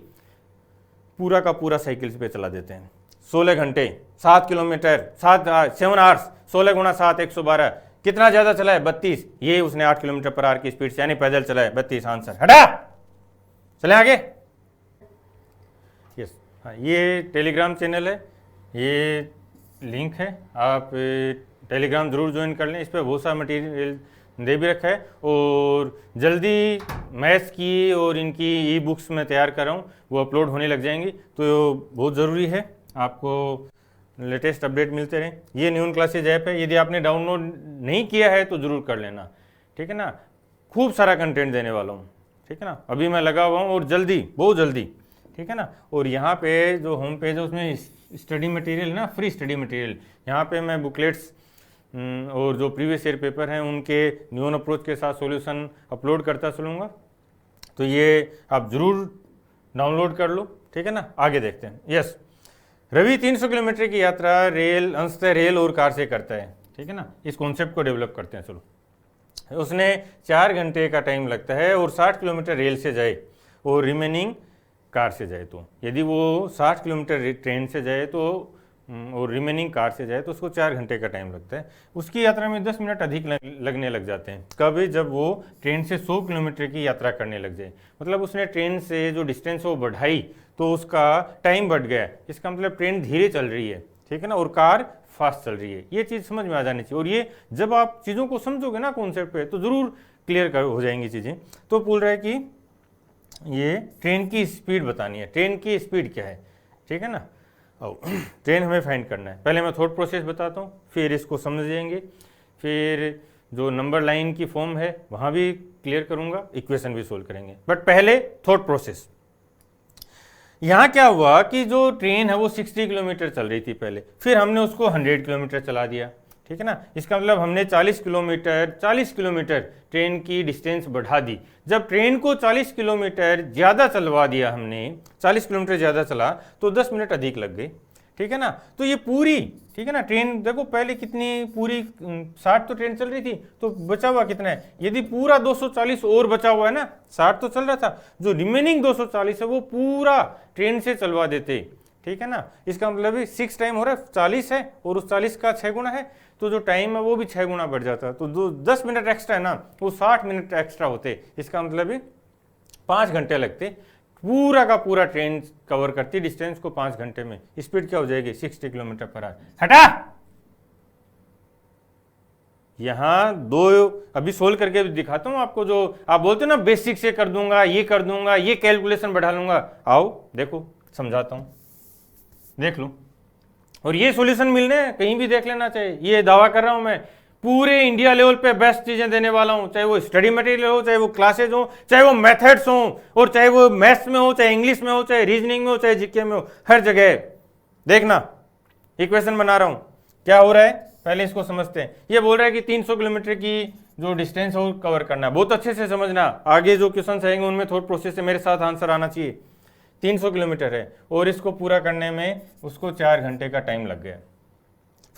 पूरा का पूरा साइकिल पे चला देते हैं। 16 घंटे 7 किलोमीटर 7 आवर्स, 16 गुणा 7 112। कितना ज्यादा चला है? 32। ये उसने 8 किलोमीटर पर आवर की स्पीड से यानी पैदल चला है। 32 आंसर। हटा, चले आगे। यस, हाँ, ये टेलीग्राम चैनल है, ये लिंक है, आप टेलीग्राम जरूर ज्वाइन कर लें। इस पर बहुत सारा मटेरियल दे भी रखा है, और जल्दी मैथ्स की और इनकी ई बुक्स में तैयार कर रहा हूँ, वो अपलोड होने लग जाएंगी। तो बहुत ज़रूरी है आपको लेटेस्ट अपडेट मिलते रहें। ये न्यून क्लासेज ऐप है, यदि आपने डाउनलोड नहीं किया है तो ज़रूर कर लेना, ठीक है ना। खूब सारा कंटेंट देने वाला हूँ, ठीक है ना। अभी मैं लगा हुआ हूँ, और जल्दी, बहुत जल्दी, ठीक है ना। और यहाँ पे जो होम पेज है उसमें स्टडी मटेरियल ना, फ्री स्टडी मटेरियल, यहाँ पे मैं बुकलेट्स और जो प्रीवियस ईयर पेपर हैं उनके न्यून अप्रोच के साथ सॉल्यूशन अपलोड करता चलूँगा। तो ये आप ज़रूर डाउनलोड कर लो, ठीक है ना। आगे देखते हैं। यस, रवि 300 किलोमीटर की यात्रा अंशतः रेल और कार से करता है, ठीक है ना। इस कॉन्सेप्ट को डेवलप करते हैं। चलो, उसने 4 घंटे का टाइम लगता है, और 60 किलोमीटर रेल से जाए और रिमेनिंग कार से जाए। तो यदि वो 60 किलोमीटर ट्रेन से जाए तो और रिमेनिंग कार से जाए तो उसको 4 घंटे का टाइम लगता है। उसकी यात्रा में 10 मिनट अधिक लगने लग जाते हैं। कभी जब वो ट्रेन से 100 किलोमीटर की यात्रा करने लग जाए, मतलब उसने ट्रेन से जो डिस्टेंस वो बढ़ाई तो उसका टाइम बढ़ गया। इसका मतलब ट्रेन धीरे चल रही है, ठीक है ना, और कार फास्ट चल रही है। ये चीज़ समझ में आ जानी चाहिए। और ये जब आप चीज़ों को समझोगे ना कॉन्सेप्ट पे, तो ज़रूर क्लियर हो जाएंगी चीज़ें। तो बोल रहा है कि ये ट्रेन की स्पीड बतानी है। ट्रेन की स्पीड क्या है, ठीक है ना, और ट्रेन हमें फाइंड करना है। पहले मैं थॉट प्रोसेस बताता हूँ, फिर इसको समझ जाएंगे, फिर जो नंबर लाइन की फॉर्म है वहाँ भी क्लियर करूँगा, इक्वेशन भी सोल्व करेंगे। बट पहले थॉट प्रोसेस। यहाँ क्या हुआ कि जो ट्रेन है वो 60 किलोमीटर चल रही थी पहले, फिर हमने उसको 100 किलोमीटर चला दिया, ठीक है ना। इसका मतलब हमने 40 किलोमीटर ट्रेन की डिस्टेंस बढ़ा दी। जब ट्रेन को 40 किलोमीटर ज़्यादा चलवा दिया हमने, 40 किलोमीटर ज़्यादा चला तो 10 मिनट अधिक लग गए, ठीक है ना। तो ये पूरी, ठीक है ना, ट्रेन देखो पहले कितनी पूरी 60 तो ट्रेन चल रही थी, तो बचा हुआ कितना है। यदि पूरा 240 और बचा हुआ है ना, 60 तो चल रहा था, जो रिमेनिंग 240 है वो पूरा ट्रेन से चलवा देते, ठीक है ना। इसका मतलब 6 टाइम हो रहा है, 40 है और उस 40 का 6 गुना है, तो जो टाइम है वो भी 6 गुना बढ़ जाता है। तो 10 मिनट एक्स्ट्रा है ना, वो 60 मिनट एक्स्ट्रा होते। इसका मतलब 5 घंटे लगते, पूरा का पूरा ट्रेन कवर करती डिस्टेंस को 5 घंटे में। स्पीड क्या हो जाएगी, 60 किलोमीटर पर आवर। हटा, यहां दो अभी सोल्व करके दिखाता हूं आपको। जो आप बोलते हो ना बेसिक से कर दूंगा, ये कर दूंगा, ये कैलकुलेशन बढ़ा लूंगा, आओ देखो समझाता हूं, देख लो। और ये सॉल्यूशन मिलने कहीं भी देख लेना चाहिए। ये दावा कर रहा हूं मैं, पूरे इंडिया लेवल पे बेस्ट चीजें देने वाला हूं, चाहे वो स्टडी मटेरियल हो, चाहे वो क्लासेज हो, चाहे वो मेथड्स हो, और चाहे वो मैथ्स में हो, चाहे इंग्लिश में हो, चाहे रीजनिंग में हो, चाहे जीके में हो, हर जगह देखना। इक्वेशन बना रहा हूं, क्या हो रहा है पहले इसको समझते हैं। ये बोल रहा है कि 300 किलोमीटर की जो डिस्टेंस है वो कवर करना है। बहुत अच्छे से समझना, आगे जो क्वेश्चन आएंगे उनमें थोड़ा प्रोसेस से मेरे साथ आंसर आना चाहिए। 300 किलोमीटर है और इसको पूरा करने में उसको 4 घंटे का टाइम लग गया।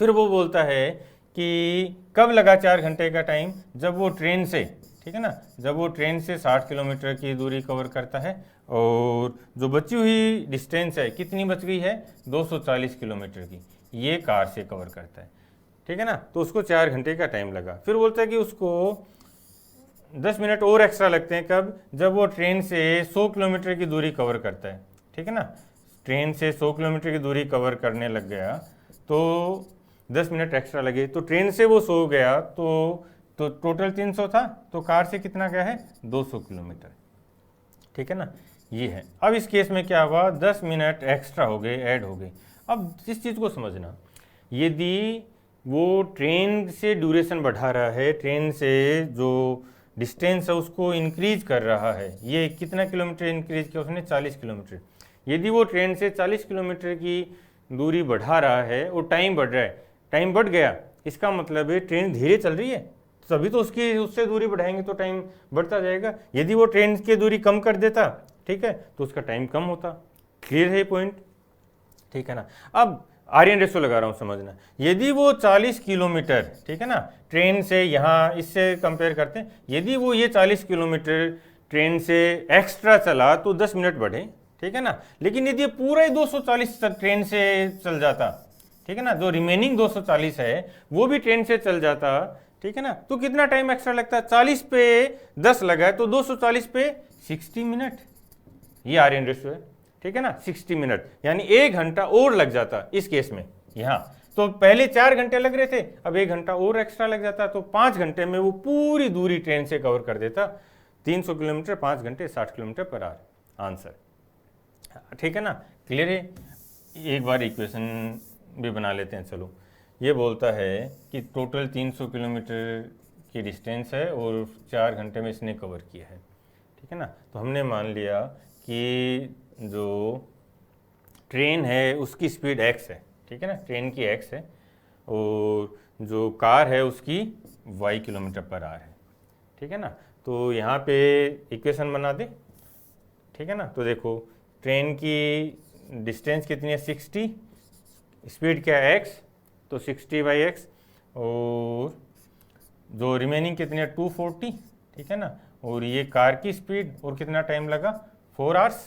फिर वो बोलता है कि कब लगा 4 घंटे का टाइम, जब वो ट्रेन से, ठीक है ना, जब वो ट्रेन से 60 किलोमीटर की दूरी कवर करता है, और जो बची हुई डिस्टेंस है कितनी बच गई है, 240 किलोमीटर की, ये कार से कवर करता है, ठीक है ना। तो उसको 4 घंटे का टाइम लगा। फिर बोलता है कि उसको 10 मिनट और एक्स्ट्रा लगते हैं, कब, जब वो ट्रेन से 100 किलोमीटर की दूरी कवर करता है, ठीक है ना। ट्रेन से 100 किलोमीटर की दूरी कवर करने लग गया तो 10 मिनट एक्स्ट्रा लगे। तो ट्रेन से वो 100 गया तो टोटल 300 था, तो कार से कितना गया है, 200 किलोमीटर, ठीक है ना। ये है। अब इस केस में क्या हुआ, 10 मिनट एक्स्ट्रा हो गए, ऐड हो गए। अब इस चीज़ को समझना, यदि वो ट्रेन से ड्यूरेशन बढ़ा रहा है, ट्रेन से जो डिस्टेंस है उसको इंक्रीज कर रहा है, ये कितना किलोमीटर इंक्रीज किया उसने, 40 किलोमीटर। यदि वो ट्रेन से 40 किलोमीटर की दूरी बढ़ा रहा है और टाइम बढ़ रहा है, टाइम बढ़ गया, इसका मतलब है ट्रेन धीरे चल रही है, तभी तो उससे दूरी बढ़ाएंगे तो टाइम बढ़ता जाएगा। यदि वो ट्रेन की दूरी कम कर देता, ठीक है, तो उसका टाइम कम होता। क्लियर है पॉइंट, ठीक है ना। अब आर्यन रेशो लगा रहा हूं, समझना। यदि वो 40 किलोमीटर, ठीक है ना, ट्रेन से, यहाँ इससे कंपेयर करते हैं, यदि वो ये 40 किलोमीटर ट्रेन से एक्स्ट्रा चला तो 10 मिनट बढ़े, ठीक है ना। लेकिन यदि पूरा ही 240 ट्रेन से चल जाता, ठीक है ना, जो रिमेनिंग 240 है वो भी ट्रेन से चल जाता, ठीक है ना, तो कितना टाइम एक्स्ट्रा लगता है, 40 पे 10 लगा है तो 240 पे 60 मिनट। ये आर्यन रेशो है, ठीक है ना, 60 मिनट, यानी 1 घंटा और लग जाता इस केस में। यहाँ तो पहले 4 घंटे लग रहे थे, अब 1 घंटा और एक्स्ट्रा लग जाता, तो 5 घंटे में वो पूरी दूरी ट्रेन से कवर कर देता। 300 किलोमीटर 5 घंटे 60 किलोमीटर पर आवर, आंसर, ठीक है ना। क्लियर है। एक बार इक्वेशन भी बना लेते हैं, चलो। ये बोलता है कि टोटल 300 किलोमीटर की डिस्टेंस है और 4 घंटे में इसने कवर किया है, ठीक है ना। तो हमने मान लिया कि जो ट्रेन है उसकी स्पीड x है, ठीक है ना, ट्रेन की x है, और जो कार है उसकी y किलोमीटर पर आवर है, ठीक है ना। तो यहाँ पे इक्वेशन बना दे, ठीक है ना। तो देखो ट्रेन की डिस्टेंस कितनी है, 60, स्पीड क्या है x, तो 60/x, और जो रिमेनिंग कितनी है 240, ठीक है ना, और ये कार की स्पीड, और कितना टाइम लगा 4 आवर्स।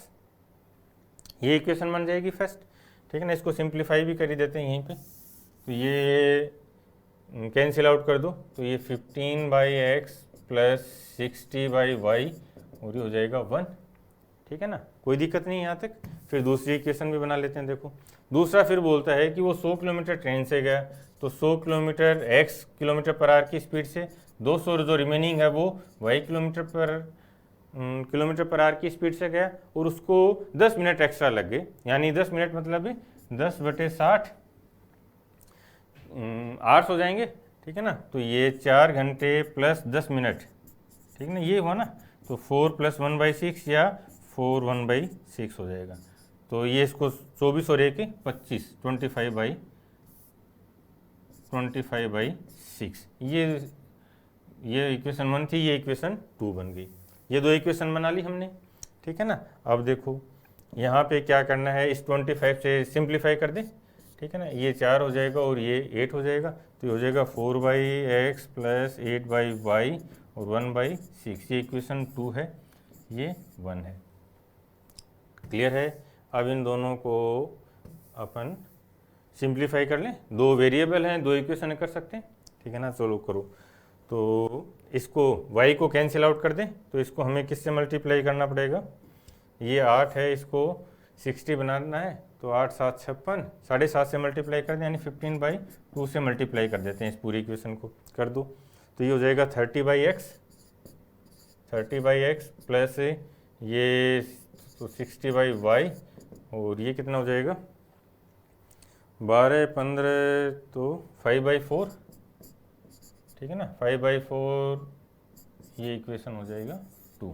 ये इक्वेशन बन जाएगी फर्स्ट। ठीक है ना। इसको सिंप्लीफाई भी कर ही देते हैं यहीं पे, तो ये कैंसिल आउट कर दो, तो ये 15/x प्लस 60/y और ये हो जाएगा 1, ठीक है ना। कोई दिक्कत नहीं यहाँ तक। फिर दूसरी इक्वेशन भी बना लेते हैं। देखो दूसरा फिर बोलता है कि वो 100 किलोमीटर ट्रेन से गया, तो 100 kilometre x kilometre per hour की स्पीड से, 200 जो रिमेनिंग है वो y किलोमीटर पर आवर की स्पीड से गया, और उसको 10 मिनट एक्स्ट्रा लग गए, यानी 10 मिनट मतलब 10/60 आवर्स हो जाएंगे, ठीक है ना। तो ये 4 घंटे प्लस 10 मिनट, ठीक है ना, ये हुआ ना। तो 4 + 1/6 या 4 1/6 हो जाएगा। तो ये इसको 24 और 1 25, 25/6, ये इक्वेशन 1 थी, ये इक्वेशन 2 बन गई। ये दो इक्वेशन बना ली हमने, ठीक है ना। अब देखो यहाँ पे क्या करना है, इस 25 से सिंप्लीफाई कर दें, ठीक है ना। ये 4 हो जाएगा और ये 8 हो जाएगा, तो ये हो जाएगा 4/x प्लस 8/y और 1/6। ये इक्वेशन 2 है, ये 1 है। क्लियर है। अब इन दोनों को अपन सिंप्लीफाई कर लें। दो वेरिएबल हैं, दो इक्वेशन कर सकते हैं, ठीक है ना। चलो करो। तो इसको y को कैंसिल आउट कर दें, तो इसको हमें किससे मल्टीप्लाई करना पड़ेगा। ये 8 है, इसको 60 बनाना है, तो 8 7 56, 7.5 से मल्टीप्लाई कर दें, यानी 15/2 से मल्टीप्लाई कर देते हैं। इस पूरी इक्वेशन को कर दो, तो ये हो जाएगा 30/x प्लस ये तो 60/y, और ये कितना हो जाएगा 12 15, तो 5/4, ठीक है ना। 5/4 ये इक्वेशन हो जाएगा 2,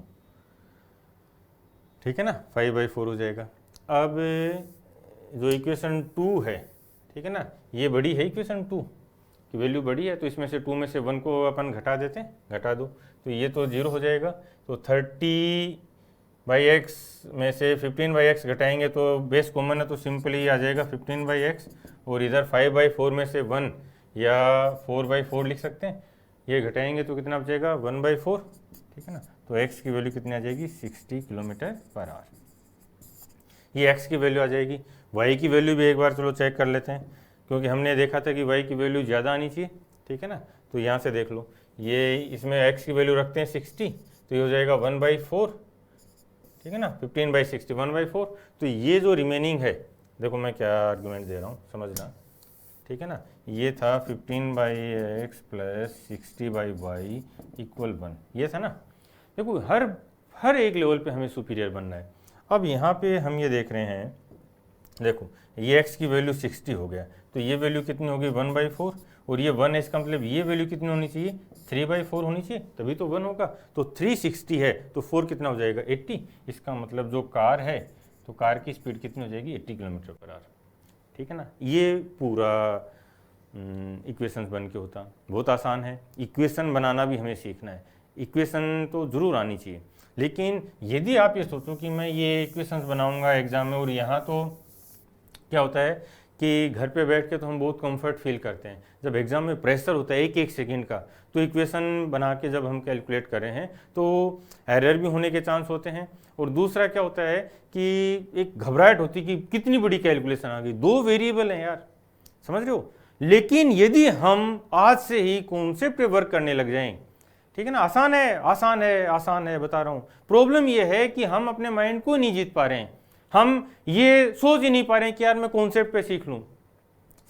ठीक है ना। 5/4 हो जाएगा। अब जो इक्वेशन 2 है, ठीक है ना, ये बड़ी है इक्वेशन 2 की वैल्यू बड़ी है, तो इसमें से 2 में से 1 को अपन घटा देते हैं, घटा दो, तो ये तो 0 हो जाएगा। तो 30/x में से 15/x घटाएंगे तो बेस कॉमन है, तो सिंपली आ जाएगा 15/x, और इधर 5/4 में से 1 या 4/4 लिख सकते हैं। ये घटाएंगे तो कितना बचेगा 1/4, ठीक है ना। तो x की वैल्यू कितनी आ जाएगी 60 किलोमीटर पर आवर, ये x की वैल्यू आ जाएगी। y की वैल्यू भी एक बार चलो चेक कर लेते हैं, क्योंकि हमने देखा था कि y की वैल्यू ज़्यादा आनी चाहिए, ठीक है ना। तो यहाँ से देख लो, ये इसमें x की वैल्यू रखते हैं 60, तो ये हो जाएगा 1/4, ठीक है ना। 15/60 1/4। तो ये जो रिमेनिंग है, देखो मैं क्या आर्गूमेंट दे रहा हूँ समझना, ठीक है ना। ये था 15/x प्लस 60/y इक्वल 1, ये था ना। देखो हर एक लेवल पे हमें सुपीरियर बनना है। अब यहाँ पे हम ये देख रहे हैं, देखो ये x की वैल्यू 60 हो गया, तो ये वैल्यू कितनी होगी 1/4, और ये 1 है, इसका मतलब ये वैल्यू कितनी होनी चाहिए 3/4 होनी चाहिए, तभी तो 1 होगा। तो 360 है, तो 4 कितना हो जाएगा 80। इसका मतलब जो कार है, तो कार की स्पीड कितनी हो जाएगी 80 किलोमीटर पर आवर, ठीक है ना। ये पूरा इक्वेशंस बन के होता, बहुत आसान है। इक्वेशन बनाना भी हमें सीखना है, इक्वेशन तो ज़रूर आनी चाहिए। लेकिन यदि आप ये सोचो कि मैं ये इक्वेशंस बनाऊंगा एग्ज़ाम में, और यहाँ तो क्या होता है कि घर पे बैठ के तो हम बहुत कंफर्ट फील करते हैं, जब एग्ज़ाम में प्रेशर होता है एक एक सेकंड का, तो इक्वेशन बना के जब हम कैलकुलेट कर रहे हैं तो एरर भी होने के चांस होते हैं। और दूसरा क्या होता है कि एक घबराहट होती है कि कितनी बड़ी कैलकुलेशन आ गई, 2 वेरिएबल हैं यार, समझ रहे हो। लेकिन यदि हम आज से ही कॉन्सेप्ट पे वर्क करने लग जाएं, ठीक है ना, आसान है आसान है आसान है बता रहा हूँ। प्रॉब्लम यह है कि हम अपने माइंड को नहीं जीत पा रहे हैं, हम ये सोच ही नहीं पा रहे हैं कि यार मैं कॉन्सेप्ट पे सीख लूँ,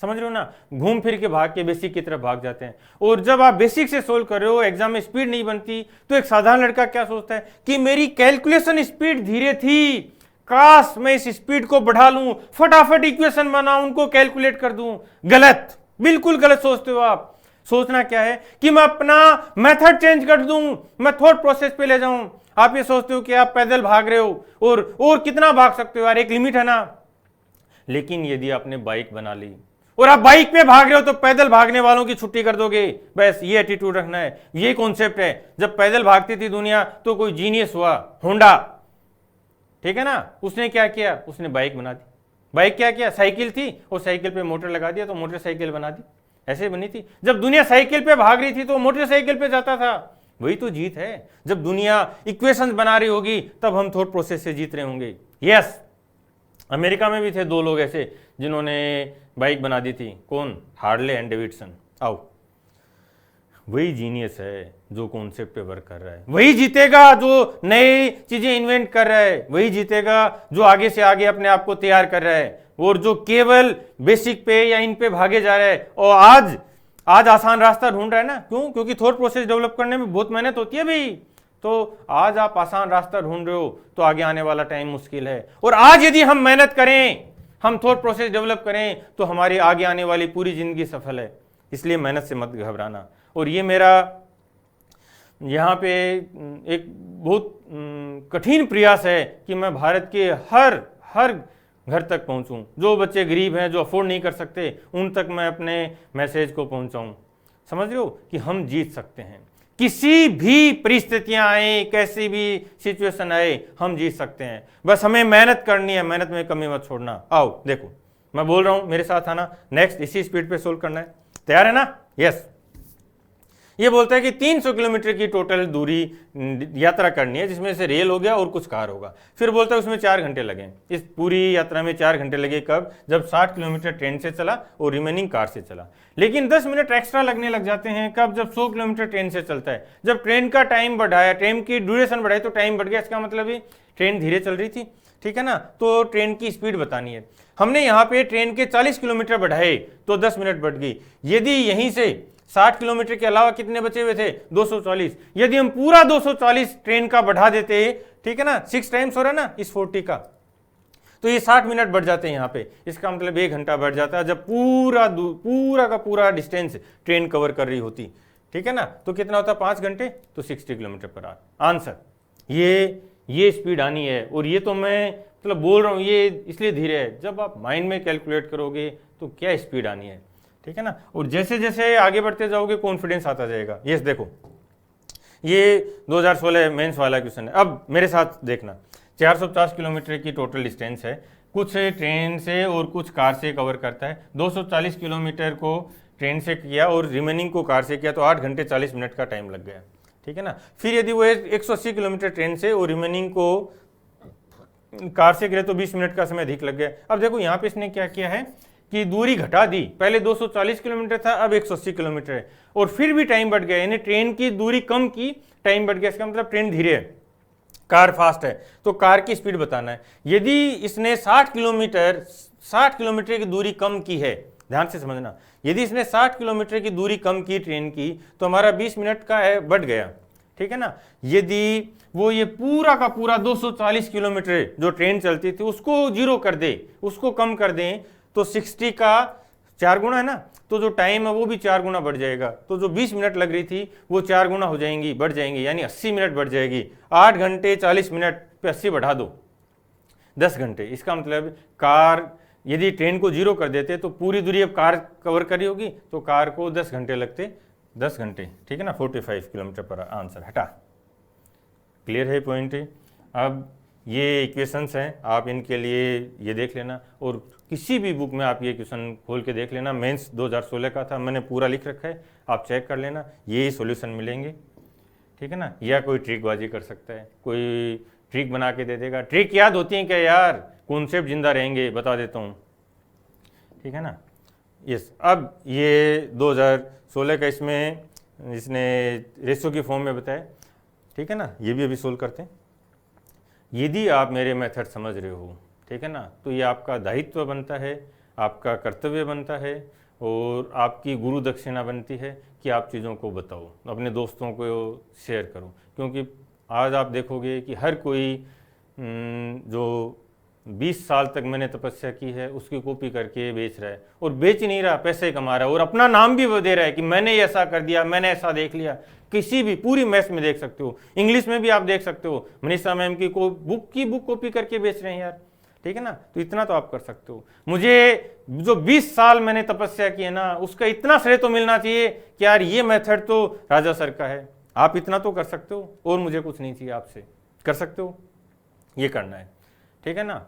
समझ रहे हो ना। घूम फिर के भाग के बेसिक की तरफ भाग जाते हैं, और जब आप बेसिक से सोल्व कर रहे हो, एग्जाम में स्पीड नहीं बनती, तो एक साधारण लड़का क्या सोचता है कि मेरी कैलकुलेशन स्पीड धीरे थी, काश मैं इस स्पीड को बढ़ा लूं, फटाफट इक्वेशन बनाऊं, उनको कैलकुलेट कर दूं। गलत, बिल्कुल गलत सोचते हो आप। सोचना क्या है कि मैं अपना मेथड चेंज कर दूं, मैं थॉट प्रोसेस पे ले जाऊं। आप ये सोचते हो कि आप पैदल भाग रहे हो, और कितना भाग सकते हो यार, एक लिमिट है ना। लेकिन यदि आपने बाइक बना ली और आप बाइक पे भाग रहे हो, तो पैदल भागने वालों की छुट्टी कर दोगे, बस ये एटीट्यूड रखना है। ये कॉन्सेप्ट है। जब पैदल भागती थी दुनिया, तो कोई जीनियस हुआ होंडा, ठीक है ना, उसने क्या किया, उसने बाइक बना दी। बाइक क्या किया, साइकिल थी, और साइकिल पे मोटर लगा दिया, तो मोटरसाइकिल बना दी। ऐसे बनी थी। जब दुनिया साइकिल पे भाग रही थी, तो मोटरसाइकिल पे जाता था। वही तो जीत है। जब दुनिया इक्वेशंस बना रही होगी, तब हम थॉट प्रोसेस से जीत रहे होंगे। यस, अमेरिका में भी थे 2 लोग ऐसे, जिन्होंने बाइक बना दी थी, कौन? Harley and Davidson. आओ, वही जीनियस है जो कॉन्सेप्ट पे वर्क कर रहा है, वही जीतेगा जो नई चीजें इन्वेंट कर रहा है, वही जीतेगा जो आगे से आगे अपने आप को तैयार कर रहा है, और जो केवल बेसिक पे या इन पे भागे जा रहा है और आज आसान रास्ता ढूंढ रहा है ना। क्यों? क्योंकि थॉट प्रोसेस डेवलप करने में बहुत मेहनत होती है भाई। तो आज आप आसान रास्ता ढूंढ रहे हो तो आगे आने वाला टाइम मुश्किल है, और आज यदि हम मेहनत करें, हम थॉट प्रोसेस डेवलप करें, तो हमारी आगे आने वाली पूरी जिंदगी सफल है। इसलिए मेहनत से मत घबराना। और ये मेरा यहाँ पे एक बहुत कठिन प्रयास है कि मैं भारत के हर घर तक पहुँचूँ। जो बच्चे गरीब हैं, जो अफोर्ड नहीं कर सकते, उन तक मैं अपने मैसेज को पहुँचाऊँ। समझ रहे हो कि हम जीत सकते हैं, किसी भी परिस्थितियां आए, कैसी भी सिचुएशन आए, हम जीत सकते हैं। बस हमें मेहनत करनी है, मेहनत में कमी मत छोड़ना। आओ देखो, मैं बोल रहा हूं, मेरे साथ आना। नेक्स्ट इसी स्पीड पे सोल्व करना है। तैयार है ना? यस। ये बोलता है कि 300 किलोमीटर की टोटल दूरी यात्रा करनी है, जिसमें से रेल हो गया और कुछ कार होगा। फिर बोलता है उसमें 4 घंटे लगे। इस पूरी यात्रा में 4 घंटे लगे। कब? जब 60 किलोमीटर ट्रेन से चला और रिमेनिंग कार से चला। लेकिन 10 मिनट एक्स्ट्रा लगने लग जाते हैं। कब? जब 100 किलोमीटर ट्रेन से चलता है। जब ट्रेन का टाइम बढ़ाया, ट्रेन की ड्यूरेशन बढ़ाई तो टाइम बढ़ गया। इसका मतलब है ट्रेन धीरे चल रही थी, ठीक है ना। तो ट्रेन की स्पीड बतानी है। हमने यहाँ पे ट्रेन के 40 किलोमीटर बढ़ाए तो 10 मिनट बढ़ गई। यदि यहीं से 60 किलोमीटर के अलावा कितने बचे हुए थे? 240। यदि हम पूरा 240 ट्रेन का बढ़ा देते, ठीक है ना, 6 टाइम्स हो रहा है ना इस 40 का, तो ये 60 मिनट बढ़ जाते हैं यहाँ पे। इसका मतलब 1 घंटा बढ़ जाता है जब पूरा का पूरा डिस्टेंस ट्रेन कवर कर रही होती, ठीक है ना। तो कितना होता है? 5 घंटे, तो 60 किलोमीटर पर आवर। आंसर ये स्पीड आनी है। और ये तो मैं मतलब बोल रहा हूँ, ये इसलिए धीरे है। जब आप माइंड में कैलकुलेट करोगे तो क्या स्पीड आनी है, ठीक है ना। और जैसे जैसे आगे बढ़ते जाओगे कॉन्फिडेंस आता जाएगा। यस देखो, ये 2016 मेंस वाला क्वेश्चन है। अब मेरे साथ देखना। 450 किलोमीटर की टोटल डिस्टेंस है, कुछ ट्रेन से और कुछ कार से कवर करता है। 240 किलोमीटर को ट्रेन से किया और रिमेनिंग को कार से किया, तो 8 घंटे 40 मिनट का टाइम लग गया, ठीक है ना। फिर यदि वो 180 किलोमीटर ट्रेन से और रिमेनिंग को कार से करे तो 20 मिनट का समय अधिक लग गया। अब देखो यहाँ पे इसने क्या किया है कि दूरी घटा दी। पहले 240 किलोमीटर था, अब 180 किलोमीटर है, और फिर भी टाइम बढ़ गया। यानी ट्रेन की दूरी कम की, टाइम बढ़ गया। इसका मतलब ट्रेन धीरे है, कार फास्ट है, तो कार की स्पीड बताना है। यदि इसने 60 किलोमीटर की दूरी कम की है, ध्यान से समझना, यदि इसने 60 किलोमीटर की दूरी कम की ट्रेन की, तो हमारा 20 मिनट का है बढ़ गया, ठीक है ना। यदि वो ये पूरा का पूरा 240 किलोमीटर जो ट्रेन चलती थी उसको जीरो कर दे, उसको कम कर दें, तो 60 का 4 गुना है ना, तो जो टाइम है वो भी 4 गुना बढ़ जाएगा। तो जो 20 मिनट लग रही थी वो 4 गुना हो जाएंगी, बढ़ जाएंगी, यानी 80 मिनट बढ़ जाएगी। 8 घंटे 40 मिनट पे 80 बढ़ा दो, 10 घंटे। इसका मतलब कार, यदि ट्रेन को जीरो कर देते तो पूरी दूरी अब कार कवर करी होगी, तो कार को 10 घंटे लगते, 10 घंटे, ठीक है ना। 45 किलोमीटर पर आंसर। हटा, क्लियर है पॉइंट। अब ये इक्वेशंस हैं, आप इनके लिए ये देख लेना, और किसी भी बुक में आप ये क्वेश्चन खोल के देख लेना। मेंस 2016 का था, मैंने पूरा लिख रखा है, आप चेक कर लेना, ये सॉल्यूशन मिलेंगे, ठीक है ना। या कोई ट्रिकबाजी कर सकता है, कोई ट्रिक बना के दे देगा। ट्रिक याद होती है क्या यार? कॉन्सेप्ट जिंदा रहेंगे, बता देता हूँ, ठीक है ना। यस, अब ये 2016 का इसने रेशो की फॉर्म में बताया, ठीक है ना। ये भी अभी सोल्व करते हैं। यदि आप मेरे मेथड समझ रहे हो, ठीक है ना, तो ये आपका दायित्व बनता है, आपका कर्तव्य बनता है, और आपकी गुरु दक्षिणा बनती है कि आप चीज़ों को बताओ, अपने दोस्तों को शेयर करो। क्योंकि आज आप देखोगे कि हर कोई जो 20 साल तक मैंने तपस्या की है उसकी कॉपी करके बेच रहा है, और बेच नहीं रहा, पैसे कमा रहा है, और अपना नाम भी वो दे रहा है कि मैंने ऐसा कर दिया, मैंने ऐसा देख लिया। किसी भी पूरी मैथ्स में देख सकते हो, इंग्लिश में भी आप देख सकते हो, मनीषा मैम की बुक कॉपी करके बेच रहे हैं यार, ठीक है ना। तो इतना तो आप कर सकते हो। मुझे जो 20 साल मैंने तपस्या की है ना, उसका इतना श्रेय तो मिलना चाहिए कि यार ये मेथड तो राजा सर का है। आप इतना तो कर सकते हो, और मुझे कुछ नहीं चाहिए आपसे, कर सकते हो, ये करना है, ठीक है ना।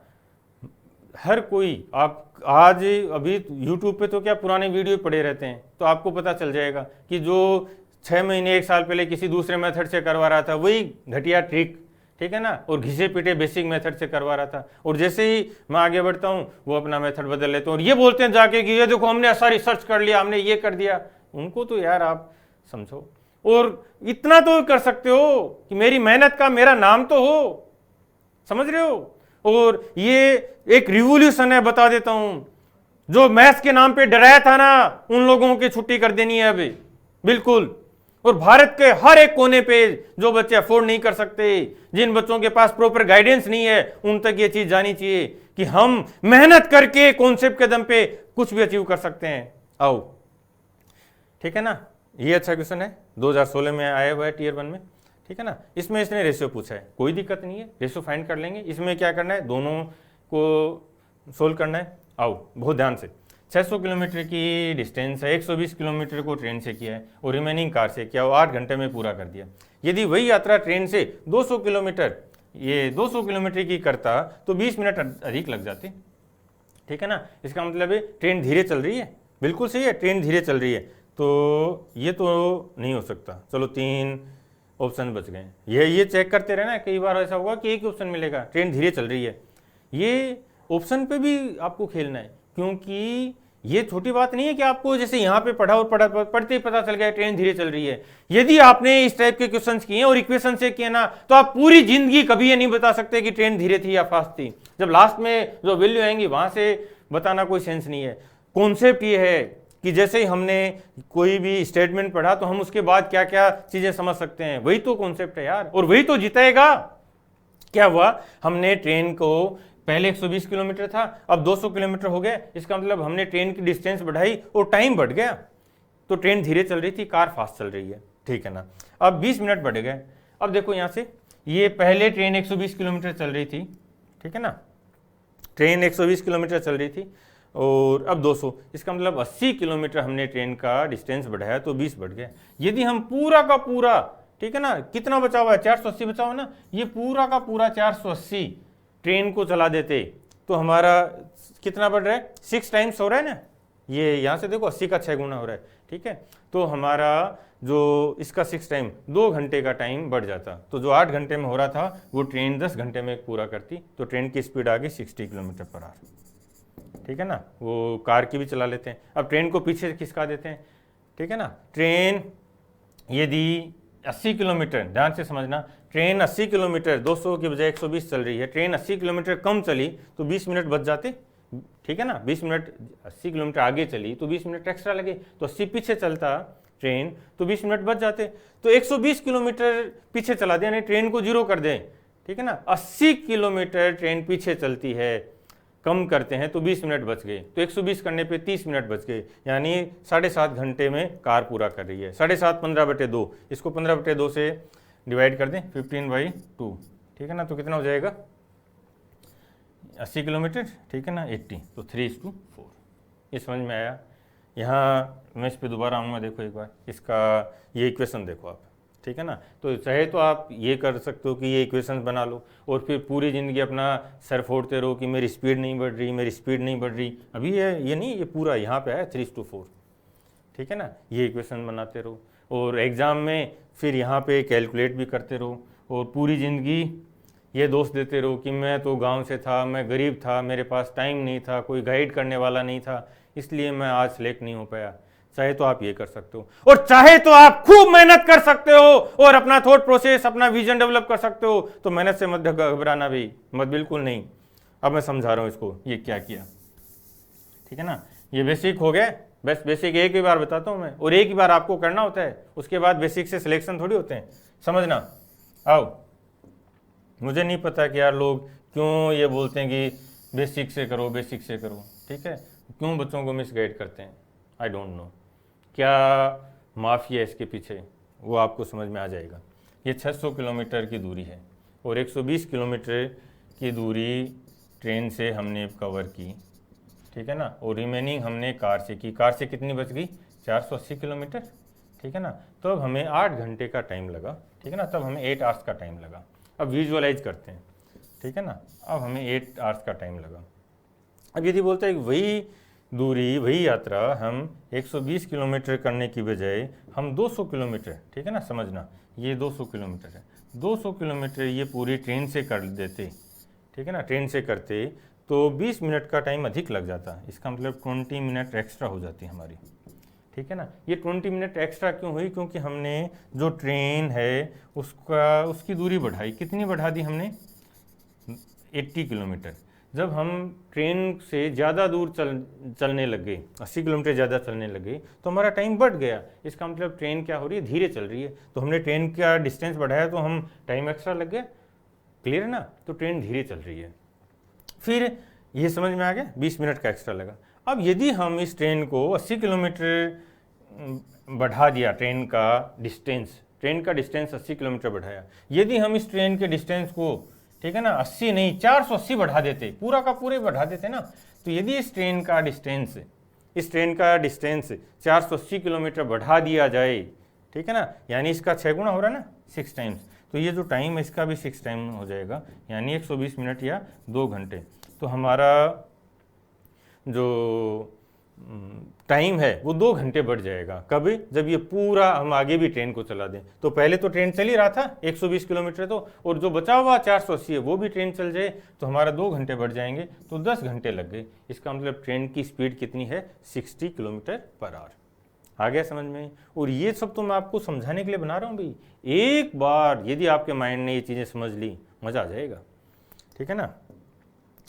हर कोई, आप आज अभी YouTube पे तो क्या पुराने वीडियो पड़े रहते हैं, तो आपको पता चल जाएगा कि जो 6 महीने 1 साल पहले किसी दूसरे मेथड से करवा रहा था, वही घटिया ट्रिक, ठीक है ना, और घिसे पीटे बेसिक मेथड से करवा रहा था, और जैसे ही मैं आगे बढ़ता हूँ वो अपना मेथड बदल लेते हैं और ये बोलते हैं जाके कि ये देखो हमने ऐसा रिसर्च कर लिया, हमने ये कर दिया। उनको तो यार आप समझो, और इतना तो कर सकते हो कि मेरी मेहनत का मेरा नाम तो हो, समझ रहे हो। और ये एक रिवॉल्यूशन है, बता देता हूं, जो मैथ्स के नाम पे डराया था ना, उन लोगों की छुट्टी कर देनी है अभी बिल्कुल। और भारत के हर एक कोने पे जो बच्चे अफोर्ड नहीं कर सकते, जिन बच्चों के पास प्रॉपर गाइडेंस नहीं है, उन तक ये चीज जानी चाहिए कि हम मेहनत करके कॉन्सेप्ट के दम पे कुछ भी अचीव कर सकते हैं। आओ, ठीक है ना। ये अच्छा क्वेश्चन है, 2016 में आया हुआ है टीयर 1 में, ठीक है ना। इसमें इसने रेशियो पूछा है, कोई दिक्कत नहीं है, रेशियो फाइंड कर लेंगे। इसमें क्या करना है, दोनों को सोल्व करना है। आओ बहुत ध्यान से, 600 किलोमीटर की डिस्टेंस है, 120 किलोमीटर को ट्रेन से किया है और रिमेनिंग कार से किया, वो 8 घंटे में पूरा कर दिया। यदि वही यात्रा ट्रेन से 200 किलोमीटर, ये 200 किलोमीटर की करता तो 20 मिनट अधिक लग जाते, ठीक है ना। इसका मतलब है ट्रेन धीरे चल रही है, बिल्कुल सही है, ट्रेन धीरे चल रही है, तो ये तो नहीं हो सकता। चलो 3 ऑप्शन बच गए। ये चेक करते रहना, कई बार ऐसा होगा कि एक ही ऑप्शन मिलेगा, ट्रेन धीरे चल रही है। ये ऑप्शन पे भी आपको खेलना है, क्योंकि ये छोटी बात नहीं है कि आपको जैसे यहाँ पे पढ़ा और पढ़ते ही पता चल गया ट्रेन धीरे चल रही है। यदि आपने इस टाइप के क्वेश्चंस किए और इक्वेशन से किए ना, तो आप पूरी जिंदगी कभी ये नहीं बता सकते कि ट्रेन धीरे थी या फास्ट थी। जब लास्ट में जो वैल्यू आएंगी वहां से बताना कोई सेंस नहीं है। कॉन्सेप्ट ये है कि जैसे ही हमने कोई भी स्टेटमेंट पढ़ा तो हम उसके बाद क्या क्या चीजें समझ सकते हैं, वही तो कॉन्सेप्ट है यार, और वही तो जिताएगा। क्या हुआ, हमने ट्रेन को पहले 120 किलोमीटर था, अब 200 किलोमीटर हो गया, इसका मतलब हमने ट्रेन की डिस्टेंस बढ़ाई और टाइम बढ़ गया। तो ट्रेन धीरे चल रही थी, कार फास्ट चल रही है, ठीक है ना। अब 20 मिनट बढ़ गए। अब देखो यहाँ से, ये पहले ट्रेन 120 किलोमीटर चल रही थी, ठीक है ना, ट्रेन 120 किलोमीटर चल रही थी और अब 200, इसका मतलब 80 किलोमीटर हमने ट्रेन का डिस्टेंस बढ़ाया तो 20 बढ़ गया। यदि हम पूरा का पूरा, ठीक है ना, कितना बचा हुआ है, 480 बचा हुआ ना, ये पूरा का पूरा 480 ट्रेन को चला देते तो हमारा कितना बढ़ रहा है, 6 टाइम्स हो रहा है ना। ये यहाँ से देखो 80 का 6 गुना हो रहा है, ठीक है। तो हमारा जो इसका 6 टाइम, 2 घंटे का टाइम बढ़ जाता। तो जो 8 घंटे में हो रहा था वो ट्रेन 10 घंटे में पूरा करती। तो ट्रेन की स्पीड आ गई 60 किलोमीटर पर आवर, ठीक है ना। वो कार की भी चला लेते हैं। अब ट्रेन को पीछे खिसका देते हैं, ठीक है ना। ट्रेन यदि 80 किलोमीटर, ध्यान से समझना, ट्रेन 80 किलोमीटर 200 की बजाय 120 चल रही है, ट्रेन 80 किलोमीटर कम चली तो 20 मिनट बच जाते, ठीक है ना। 20 मिनट 80 किलोमीटर आगे चली तो 20 मिनट एक्स्ट्रा लगे, तो 80 पीछे चलता ट्रेन तो 20 मिनट बच जाते। तो 120 किलोमीटर पीछे चला दे, यानी ट्रेन को जीरो कर दें, ठीक है ना। 80 किलोमीटर ट्रेन पीछे चलती है, कम करते हैं तो 20 मिनट बच गए, तो 120 करने पे 30 मिनट बच गए, यानी 7.5 घंटे में कार पूरा कर रही है। 7.5 15/2, इसको 15/2 से डिवाइड कर दें, 15/2, ठीक है ना। तो कितना हो जाएगा, 80 किलोमीटर, ठीक है ना, 80, तो 3:4। ये समझ में आया। यहाँ मैं इस पर दोबारा आऊँगा, देखो एक बार इसका ये इक्वेशन देखो आप, ठीक है ना। तो चाहे तो आप ये कर सकते हो कि ये इक्वेशंस बना लो और फिर पूरी ज़िंदगी अपना सर फोड़ते रहो कि मेरी स्पीड नहीं बढ़ रही, मेरी स्पीड नहीं बढ़ रही। अभी ये नहीं, ये पूरा यहाँ पे है 3:4, ठीक है ना। ये इक्वेशन बनाते रहो और एग्ज़ाम में फिर यहाँ पे कैलकुलेट भी करते रहो और पूरी ज़िंदगी ये दोष देते रहो कि मैं तो गाँव से था, मैं गरीब था, मेरे पास टाइम नहीं था, कोई गाइड करने वाला नहीं था, इसलिए मैं आज सेलेक्ट नहीं हो पाया। चाहे तो आप ये कर सकते हो और चाहे तो आप खूब मेहनत कर सकते हो और अपना थॉट प्रोसेस, अपना विजन डेवलप कर सकते हो। तो मेहनत से मत घबराना भी मत, बिल्कुल नहीं। अब मैं समझा रहा हूं इसको, ये क्या किया, ठीक है ना। ये बेसिक हो गया, बस बेसिक एक ही बार बताता हूं मैं, और एक ही बार आपको करना होता है, उसके बाद बेसिक से सिलेक्शन थोड़ी होते हैं, समझना। आओ, मुझे नहीं पता कि यार लोग क्यों ये बोलते हैं कि बेसिक से करो, बेसिक से करो, ठीक है, क्यों बच्चों को मिसगाइड करते हैं, आई डोंट नो क्या माफिया है इसके पीछे, वो आपको समझ में आ जाएगा। ये 600 किलोमीटर की दूरी है और 120 किलोमीटर की दूरी ट्रेन से हमने कवर की, ठीक है ना, और रिमेनिंग हमने कार से की। कार से कितनी बच गई, 480 किलोमीटर, ठीक है ना। तो अब हमें 8 घंटे का टाइम लगा, ठीक है ना, तब हमें 8 आवर्स का टाइम लगा। अब विजुअलाइज करते हैं, ठीक है ना। अब हमें 8 आवर्स का टाइम लगा। अब यदि बोलते हैं वही दूरी, वही यात्रा हम 120 किलोमीटर करने की बजाय हम 200 किलोमीटर, ठीक है ना, समझना ये 200 किलोमीटर है, 200 किलोमीटर ये पूरी ट्रेन से कर देते, ठीक है ना, ट्रेन से करते तो 20 मिनट का टाइम अधिक लग जाता। इसका मतलब 20 मिनट एक्स्ट्रा हो जाती हमारी, ठीक है ना। ये 20 मिनट एक्स्ट्रा क्यों हुई? क्योंकि हमने जो ट्रेन है उसकी दूरी बढ़ाई। कितनी बढ़ा दी हमने? 80 किलोमीटर। जब हम ट्रेन से ज़्यादा दूर चलने लगे, 80 किलोमीटर ज़्यादा चलने लगे, तो हमारा टाइम बढ़ गया। इसका मतलब ट्रेन क्या हो रही है? धीरे चल रही है। तो हमने ट्रेन का डिस्टेंस बढ़ाया तो हम टाइम एक्स्ट्रा लग गया। क्लियर है ना? तो ट्रेन धीरे चल रही है। फिर ये समझ में आ गया, 20 मिनट का एक्स्ट्रा लगा। अब यदि हम इस ट्रेन को 80 किलोमीटर बढ़ा दिया, ट्रेन का डिस्टेंस 80 किलोमीटर बढ़ाया, यदि हम इस ट्रेन के डिस्टेंस को, ठीक है ना, 80 नहीं 480 बढ़ा देते, पूरा का पूरे बढ़ा देते ना, तो यदि इस ट्रेन का डिस्टेंस 480 किलोमीटर बढ़ा दिया जाए, ठीक है ना, यानी इसका 6 गुना हो रहा है ना, 6 टाइम्स, तो ये जो टाइम है इसका भी 6 टाइम हो जाएगा, यानी 120 मिनट या 2 घंटे। तो हमारा जो टाइम है वो 2 घंटे बढ़ जाएगा। कभी? जब ये पूरा हम आगे भी ट्रेन को चला दें। तो पहले तो ट्रेन चल ही रहा था 120 किलोमीटर, तो और जो बचा हुआ 480 है वो भी ट्रेन चल जाए तो हमारा 2 घंटे बढ़ जाएंगे, तो 10 घंटे लग गए। इसका मतलब ट्रेन की स्पीड कितनी है? 60 किलोमीटर पर आवर। आ गया समझ में? और ये सब तो मैं आपको समझाने के लिए बना रहा हूँ भाई। एक बार यदि आपके माइंड ने ये चीज़ें समझ ली, मज़ा आ जाएगा, ठीक है ना।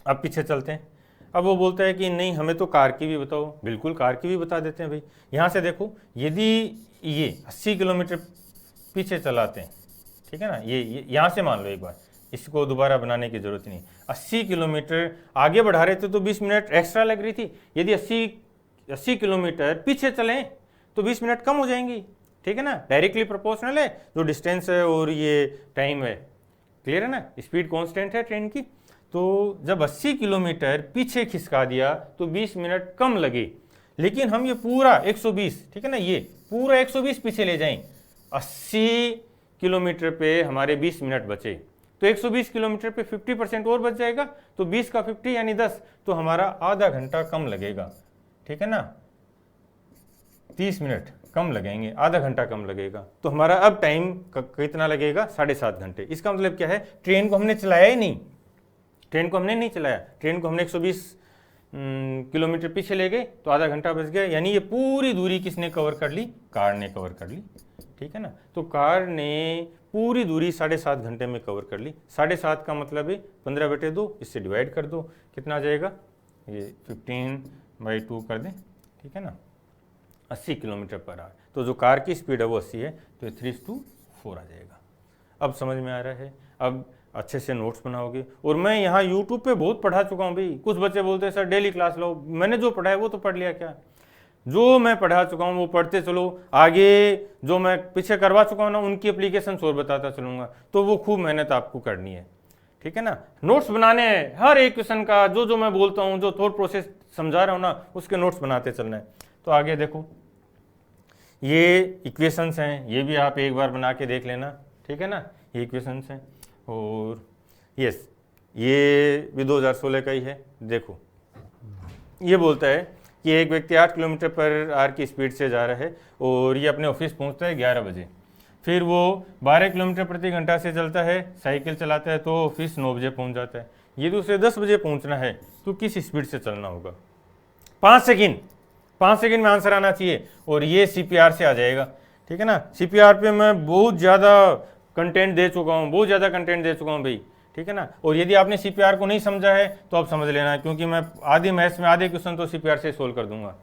अब पीछे चलते हैं। अब वो बोलता है कि नहीं, हमें तो कार की भी बताओ। बिल्कुल, कार की भी बता देते हैं भाई। यहाँ से देखो, यदि ये 80 किलोमीटर पीछे चलाते हैं, ठीक है ना, ये यहाँ से मान लो एक बार, इसको दोबारा बनाने की जरूरत नहीं। 80 किलोमीटर आगे बढ़ा रहे थे तो 20 मिनट एक्स्ट्रा लग रही थी। यदि 80 किलोमीटर पीछे चलें तो 20 मिनट कम हो जाएंगी, ठीक है ना। डायरेक्टली प्रोपोर्शनल है जो डिस्टेंस है और ये टाइम है। क्लियर है ना? स्पीड कॉन्स्टेंट है ट्रेन की। तो जब 80 किलोमीटर पीछे खिसका दिया तो 20 मिनट कम लगे। लेकिन हम ये पूरा 120, ठीक है ना, ये पूरा 120 पीछे ले जाएं, 80 किलोमीटर पे हमारे 20 मिनट बचे, तो 120 किलोमीटर पे 50% और बच जाएगा, तो 20 का 50 यानी 10, तो हमारा आधा घंटा कम लगेगा, ठीक है ना। 30 मिनट कम लगेंगे, आधा घंटा कम लगेगा, तो हमारा अब टाइम कितना लगेगा? 7.5 घंटे। इसका मतलब क्या है? ट्रेन को हमने चलाया ही नहीं, ट्रेन को हमने हमने 120 किलोमीटर पीछे ले गए तो आधा घंटा बच गया। यानी ये पूरी दूरी किसने कवर कर ली? कार ने कवर कर ली, ठीक है ना। तो कार ने पूरी दूरी 7.5 घंटे में कवर कर ली। 7.5 का मतलब है 15/2, इससे डिवाइड कर दो, कितना आ जाएगा? ये 15/2 कर दें, ठीक है ना, 80 किलोमीटर पर आवर। तो जो कार की स्पीड है वो 80 है, तो 3:4 आ जाएगा। अब समझ में आ रहा है? अब अच्छे से नोट्स बनाओगे। और मैं यहाँ यूट्यूब पे बहुत पढ़ा चुका हूँ भाई। कुछ बच्चे बोलते हैं सर डेली क्लास लो, मैंने जो पढ़ा है वो तो पढ़ लिया क्या? जो मैं पढ़ा चुका हूँ वो पढ़ते चलो, आगे जो मैं पीछे करवा चुका हूँ ना उनकी एप्लीकेशन और बताता चलूँगा। तो वो खूब मेहनत आपको करनी है, ठीक है ना। नोट्स बनाने हैं हर एक क्वेश्चन का, जो मैं बोलता हूँ, जो थॉट प्रोसेस समझा रहा हूँ ना, उसके नोट्स बनाते चलना है। तो आगे देखो, ये इक्वेशंस हैं, ये भी आप एक बार बना के देख लेना, ठीक है ना। ये इक्वेशंस हैं और यस, ये भी 2016 का ही है। देखो, ये बोलता है कि एक व्यक्ति 8 किलोमीटर पर आवर की स्पीड से जा रहा है और ये अपने ऑफिस पहुंचता है 11 बजे। फिर वो 12 किलोमीटर प्रति घंटा से चलता है, साइकिल चलाता है, तो ऑफिस 9 बजे पहुंच जाता है। यदि उसे 10 बजे पहुंचना है तो किस स्पीड से चलना होगा? 5 सेकेंड में आंसर आना चाहिए। और ये CPR से आ जाएगा, ठीक है ना। CPR पे मैं बहुत ज़्यादा कंटेंट दे चुका हूँ भाई, ठीक है ना। और यदि आपने CPR को नहीं समझा है तो आप समझ लेना, क्योंकि मैं आधे मैथ्स में आधे क्वेश्चन तो CPR से सोल्व कर दूंगा,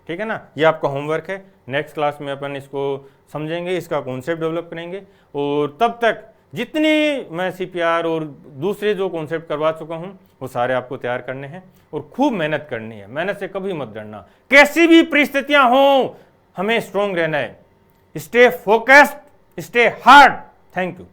ठीक है ना। ये आपका होमवर्क है। नेक्स्ट क्लास में अपन इसको समझेंगे, इसका कॉन्सेप्ट डेवलप करेंगे। और तब तक जितनी मैं CPR और दूसरे जो कॉन्सेप्ट करवा चुका हूँ वो सारे आपको तैयार करने हैं और खूब मेहनत करनी है। मेहनत से कभी मत डरना, कैसी भी परिस्थितियां हों हमें स्ट्रॉन्ग रहना है। Stay focused, stay hard. Thank you.